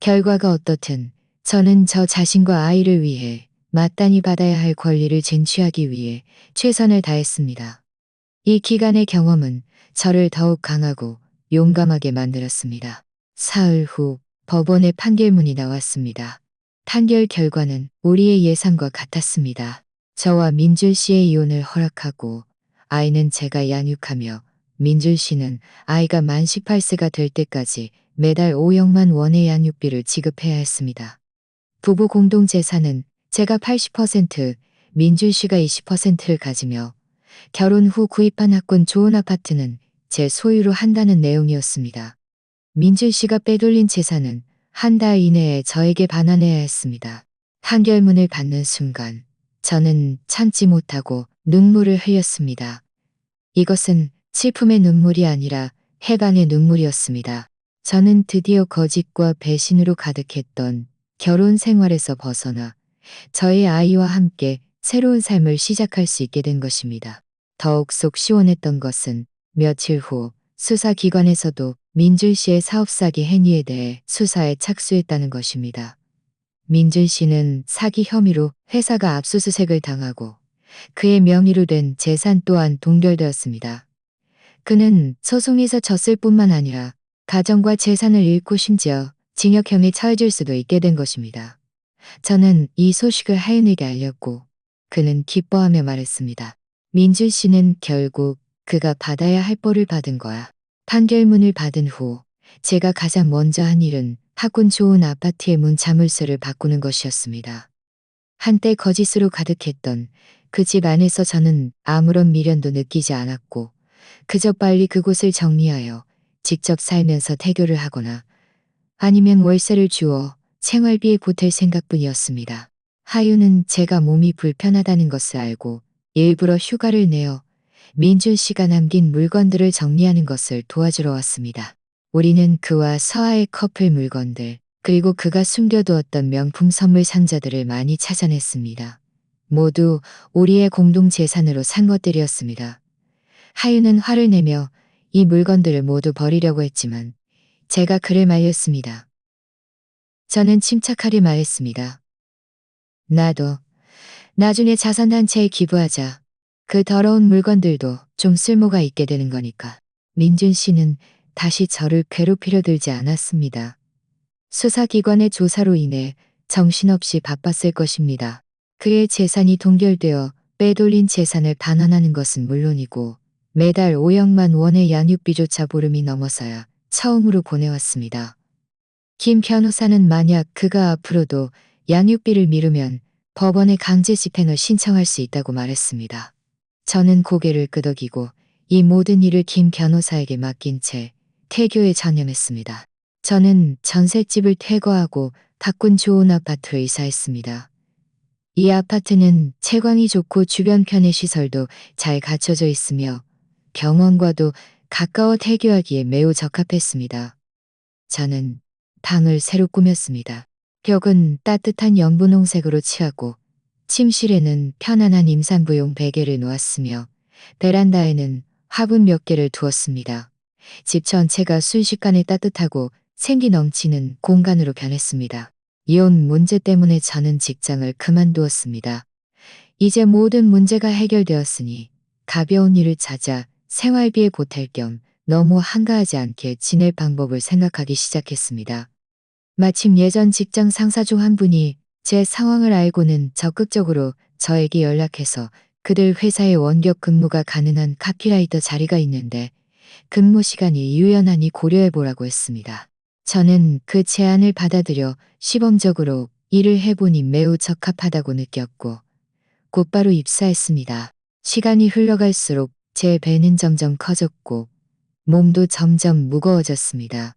결과가 어떻든 저는 저 자신과 아이를 위해 마땅히 받아야 할 권리를 쟁취하기 위해 최선을 다했습니다. 이 기간의 경험은 저를 더욱 강하고 용감하게 만들었습니다. 사흘 후 법원의 판결문이 나왔습니다. 판결 결과는 우리의 예상과 같았습니다. 저와 민준 씨의 이혼을 허락하고 아이는 제가 양육하며 민준 씨는 아이가 만 18세가 될 때까지 매달 5억만 원의 양육비를 지급해야 했습니다. 부부 공동 재산은 제가 80%, 민준 씨가 20%를 가지며 결혼 후 구입한 학군 좋은 아파트는 제 소유로 한다는 내용이었습니다. 민준 씨가 빼돌린 재산은 한 달 이내에 저에게 반환해야 했습니다. 판결문을 받는 순간 저는 참지 못하고 눈물을 흘렸습니다. 이것은 슬픔의 눈물이 아니라 해방의 눈물이었습니다. 저는 드디어 거짓과 배신으로 가득했던 결혼 생활에서 벗어나 저의 아이와 함께 새로운 삶을 시작할 수 있게 된 것입니다. 더욱 속 시원했던 것은 며칠 후 수사기관에서도 민준 씨의 사업 사기 행위에 대해 수사에 착수했다는 것입니다. 민준 씨는 사기 혐의로 회사가 압수수색을 당하고 그의 명의로 된 재산 또한 동결되었습니다. 그는 소송에서 졌을 뿐만 아니라 가정과 재산을 잃고 심지어 징역형에 처해질 수도 있게 된 것입니다. 저는 이 소식을 하윤에게 알렸고 그는 기뻐하며 말했습니다. 민준 씨는 결국 그가 받아야 할 벌을 받은 거야. 판결문을 받은 후 제가 가장 먼저 한 일은 학군 좋은 아파트의 문 자물쇠를 바꾸는 것이었습니다. 한때 거짓으로 가득했던 그 집 안에서 저는 아무런 미련도 느끼지 않았고 그저 빨리 그곳을 정리하여 직접 살면서 태교를 하거나 아니면 월세를 주어 생활비에 보탤 생각뿐이었습니다. 하윤은 제가 몸이 불편하다는 것을 알고 일부러 휴가를 내어 민준 씨가 남긴 물건들을 정리하는 것을 도와주러 왔습니다. 우리는 그와 서아의 커플 물건들, 그리고 그가 숨겨두었던 명품 선물 상자들을 많이 찾아냈습니다. 모두 우리의 공동 재산으로 산 것들이었습니다. 하윤은 화를 내며 이 물건들을 모두 버리려고 했지만 제가 그를 말렸습니다. 저는 침착하게 말했습니다. 나도 나중에 자선단체에 기부하자. 그 더러운 물건들도 좀 쓸모가 있게 되는 거니까. 민준 씨는 다시 저를 괴롭히려 들지 않았습니다. 수사기관의 조사로 인해 정신없이 바빴을 것입니다. 그의 재산이 동결되어 빼돌린 재산을 반환하는 것은 물론이고 매달 5억만 원의 양육비조차 보름이 넘어서야 처음으로 보내왔습니다. 김 변호사는 만약 그가 앞으로도 양육비를 미루면 법원에 강제 집행을 신청할 수 있다고 말했습니다. 저는 고개를 끄덕이고 이 모든 일을 김 변호사에게 맡긴 채 태교에 전념했습니다. 저는 전셋집을 퇴거하고 가꾼 좋은 아파트로 이사했습니다. 이 아파트는 채광이 좋고 주변 편의 시설도 잘 갖춰져 있으며 병원과도 가까워 태교하기에 매우 적합했습니다. 저는 방을 새로 꾸몄습니다. 벽은 따뜻한 연분홍색으로 칠하고 침실에는 편안한 임산부용 베개를 놓았으며 베란다에는 화분 몇 개를 두었습니다. 집 전체가 순식간에 따뜻하고 생기 넘치는 공간으로 변했습니다. 이혼 문제 때문에 저는 직장을 그만두었습니다. 이제 모든 문제가 해결되었으니 가벼운 일을 찾아 생활비에 보탤 겸 너무 한가하지 않게 지낼 방법을 생각하기 시작했습니다. 마침 예전 직장 상사 중 한 분이 제 상황을 알고는 적극적으로 저에게 연락해서 그들 회사에 원격 근무가 가능한 카피라이터 자리가 있는데 근무 시간이 유연하니 고려해보라고 했습니다. 저는 그 제안을 받아들여 시범적으로 일을 해보니 매우 적합하다고 느꼈고 곧바로 입사했습니다. 시간이 흘러갈수록 제 배는 점점 커졌고 몸도 점점 무거워졌습니다.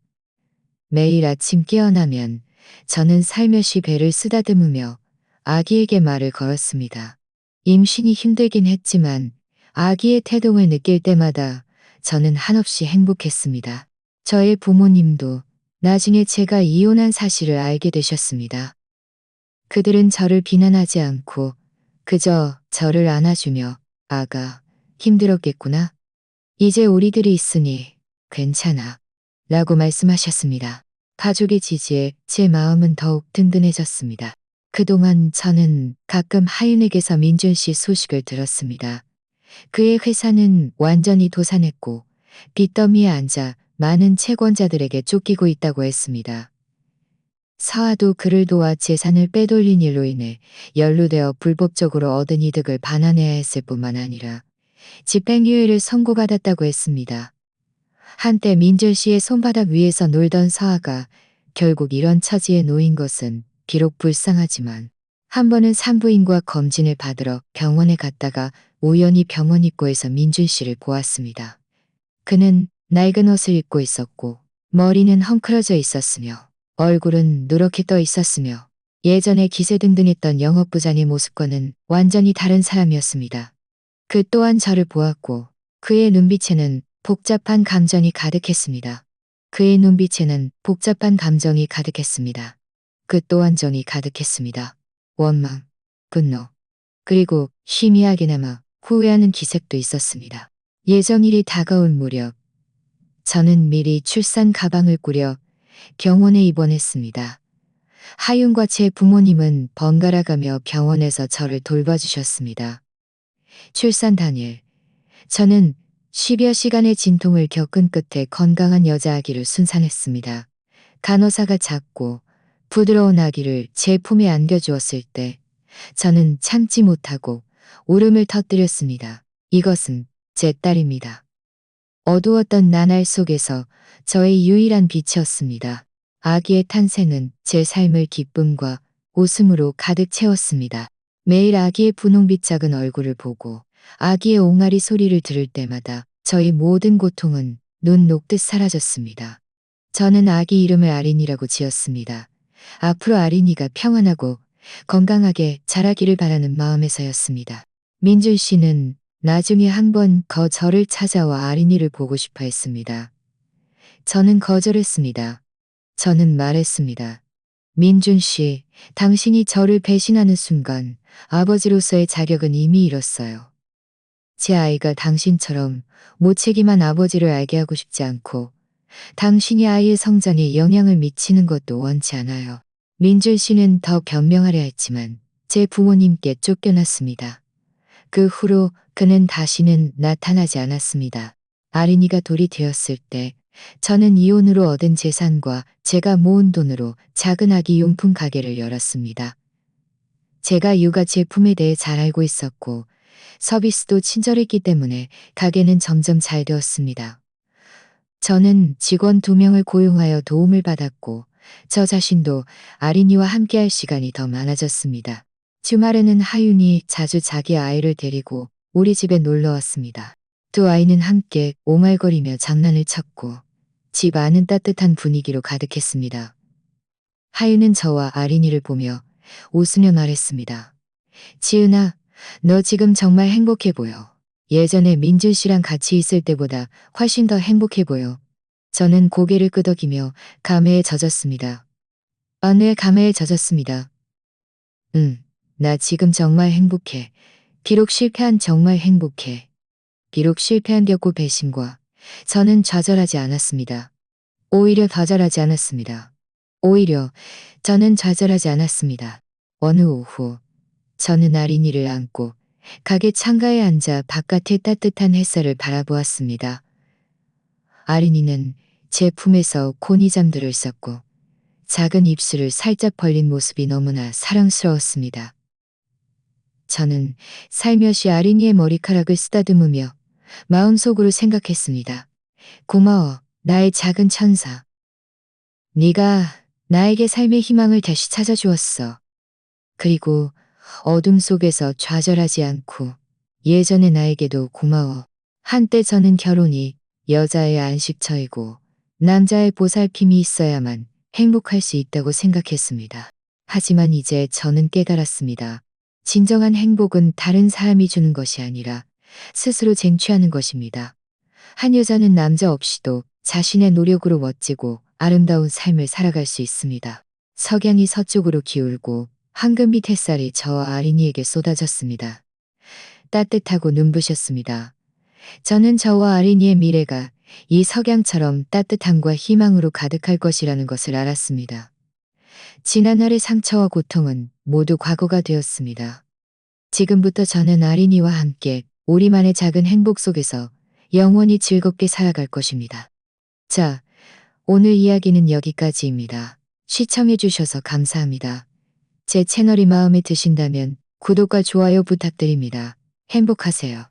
매일 아침 깨어나면 저는 살며시 배를 쓰다듬으며 아기에게 말을 걸었습니다. 임신이 힘들긴 했지만 아기의 태동을 느낄 때마다 저는 한없이 행복했습니다. 저의 부모님도 나중에 제가 이혼한 사실을 알게 되셨습니다. 그들은 저를 비난하지 않고 그저 저를 안아주며 아가, 힘들었겠구나. 이제 우리들이 있으니 괜찮아. 라고 말씀하셨습니다. 가족의 지지에 제 마음은 더욱 든든해졌습니다. 그동안 저는 가끔 하윤에게서 민준 씨 소식을 들었습니다. 그의 회사는 완전히 도산했고 빚더미에 앉아 많은 채권자들에게 쫓기고 있다고 했습니다. 사화도 그를 도와 재산을 빼돌린 일로 인해 연루되어 불법적으로 얻은 이득을 반환해야 했을 뿐만 아니라 집행유예를 선고받았다고 했습니다. 한때 민준 씨의 손바닥 위에서 놀던 서아가 결국 이런 처지에 놓인 것은 비록 불쌍하지만 한 번은 산부인과 검진을 받으러 병원에 갔다가 우연히 병원 입구에서 민준 씨를 보았습니다. 그는 낡은 옷을 입고 있었고 머리는 헝클어져 있었으며 얼굴은 누렇게 떠 있었으며 예전에 기세등등했던 영업부장의 모습과는 완전히 다른 사람이었습니다. 그 또한 저를 보았고 그의 눈빛에는 복잡한 감정이 가득했습니다. 그의 눈빛에는 복잡한 감정이 가득했습니다. 그 또한 정이 가득했습니다. 원망, 분노, 그리고 희미하게나마 후회하는 기색도 있었습니다. 예정일이 다가올 무렵 저는 미리 출산 가방을 꾸려 병원에 입원했습니다. 하윤과 제 부모님은 번갈아가며 병원에서 저를 돌봐주셨습니다. 출산 당일 저는 10여 시간의 진통을 겪은 끝에 건강한 여자 아기를 순산했습니다. 간호사가 작고 부드러운 아기를 제 품에 안겨주었을 때 저는 참지 못하고 울음을 터뜨렸습니다. 이것은 제 딸입니다. 어두웠던 나날 속에서 저의 유일한 빛이었습니다. 아기의 탄생은 제 삶을 기쁨과 웃음으로 가득 채웠습니다. 매일 아기의 분홍빛 작은 얼굴을 보고 아기의 옹알이 소리를 들을 때마다 저희 모든 고통은 눈 녹듯 사라졌습니다. 저는 아기 이름을 아린이라고 지었습니다. 앞으로 아린이가 평안하고 건강하게 자라기를 바라는 마음에서였습니다. 민준 씨는 나중에 한번 저를 찾아와 아린이를 보고 싶어 했습니다. 저는 거절했습니다. 저는 말했습니다. 민준 씨, 당신이 저를 배신하는 순간 아버지로서의 자격은 이미 잃었어요. 제 아이가 당신처럼 무책임한 아버지를 알게 하고 싶지 않고 당신이 아이의 성장에 영향을 미치는 것도 원치 않아요. 민준 씨는 더 변명하려 했지만 제 부모님께 쫓겨났습니다. 그 후로 그는 다시는 나타나지 않았습니다. 아린이가 돌이 되었을 때 저는 이혼으로 얻은 재산과 제가 모은 돈으로 작은 아기 용품 가게를 열었습니다. 제가 육아 제품에 대해 잘 알고 있었고 서비스도 친절했기 때문에 가게는 점점 잘 되었습니다. 저는 직원 2명을 고용하여 도움을 받았고 저 자신도 아린이와 함께할 시간이 더 많아졌습니다. 주말에는 하윤이 자주 자기 아이를 데리고 우리 집에 놀러 왔습니다. 두 아이는 함께 옹알거리며 장난을 쳤고 집 안은 따뜻한 분위기로 가득했습니다. 하윤은 저와 아린이를 보며 웃으며 말했습니다. 지은아, 너 지금 정말 행복해 보여. 예전에 민준 씨랑 같이 있을 때보다 훨씬 더 행복해 보여. 저는 고개를 끄덕이며 감회에 젖었습니다. 네, 감회에 젖었습니다. 나 지금 정말 행복해. 비록 실패한 정말 행복해. 비록 실패한 격고 배신과 저는 좌절하지 않았습니다. 오히려 좌절하지 않았습니다. 오히려 저는 좌절하지 않았습니다. 어느 오후 저는 아린이를 안고 가게 창가에 앉아 바깥의 따뜻한 햇살을 바라보았습니다. 아린이는 제 품에서 곤히 잠들어 있었고 작은 입술을 살짝 벌린 모습이 너무나 사랑스러웠습니다. 저는 살며시 아린이의 머리카락을 쓰다듬으며 마음속으로 생각했습니다. 고마워, 나의 작은 천사. 네가 나에게 삶의 희망을 다시 찾아주었어. 그리고 어둠 속에서 좌절하지 않고 예전의 나에게도 고마워. 한때 저는 결혼이 여자의 안식처이고 남자의 보살핌이 있어야만 행복할 수 있다고 생각했습니다. 하지만 이제 저는 깨달았습니다. 진정한 행복은 다른 사람이 주는 것이 아니라 스스로 쟁취하는 것입니다. 한 여자는 남자 없이도 자신의 노력으로 멋지고 아름다운 삶을 살아갈 수 있습니다. 석양이 서쪽으로 기울고 황금빛 햇살이 저와 아린이에게 쏟아졌습니다. 따뜻하고 눈부셨습니다. 저는 저와 아린이의 미래가 이 석양처럼 따뜻함과 희망으로 가득할 것이라는 것을 알았습니다. 지난날의 상처와 고통은 모두 과거가 되었습니다. 지금부터 저는 아린이와 함께 우리만의 작은 행복 속에서 영원히 즐겁게 살아갈 것입니다. 자, 오늘 이야기는 여기까지입니다. 시청해주셔서 감사합니다. 제 채널이 마음에 드신다면 구독과 좋아요 부탁드립니다. 행복하세요.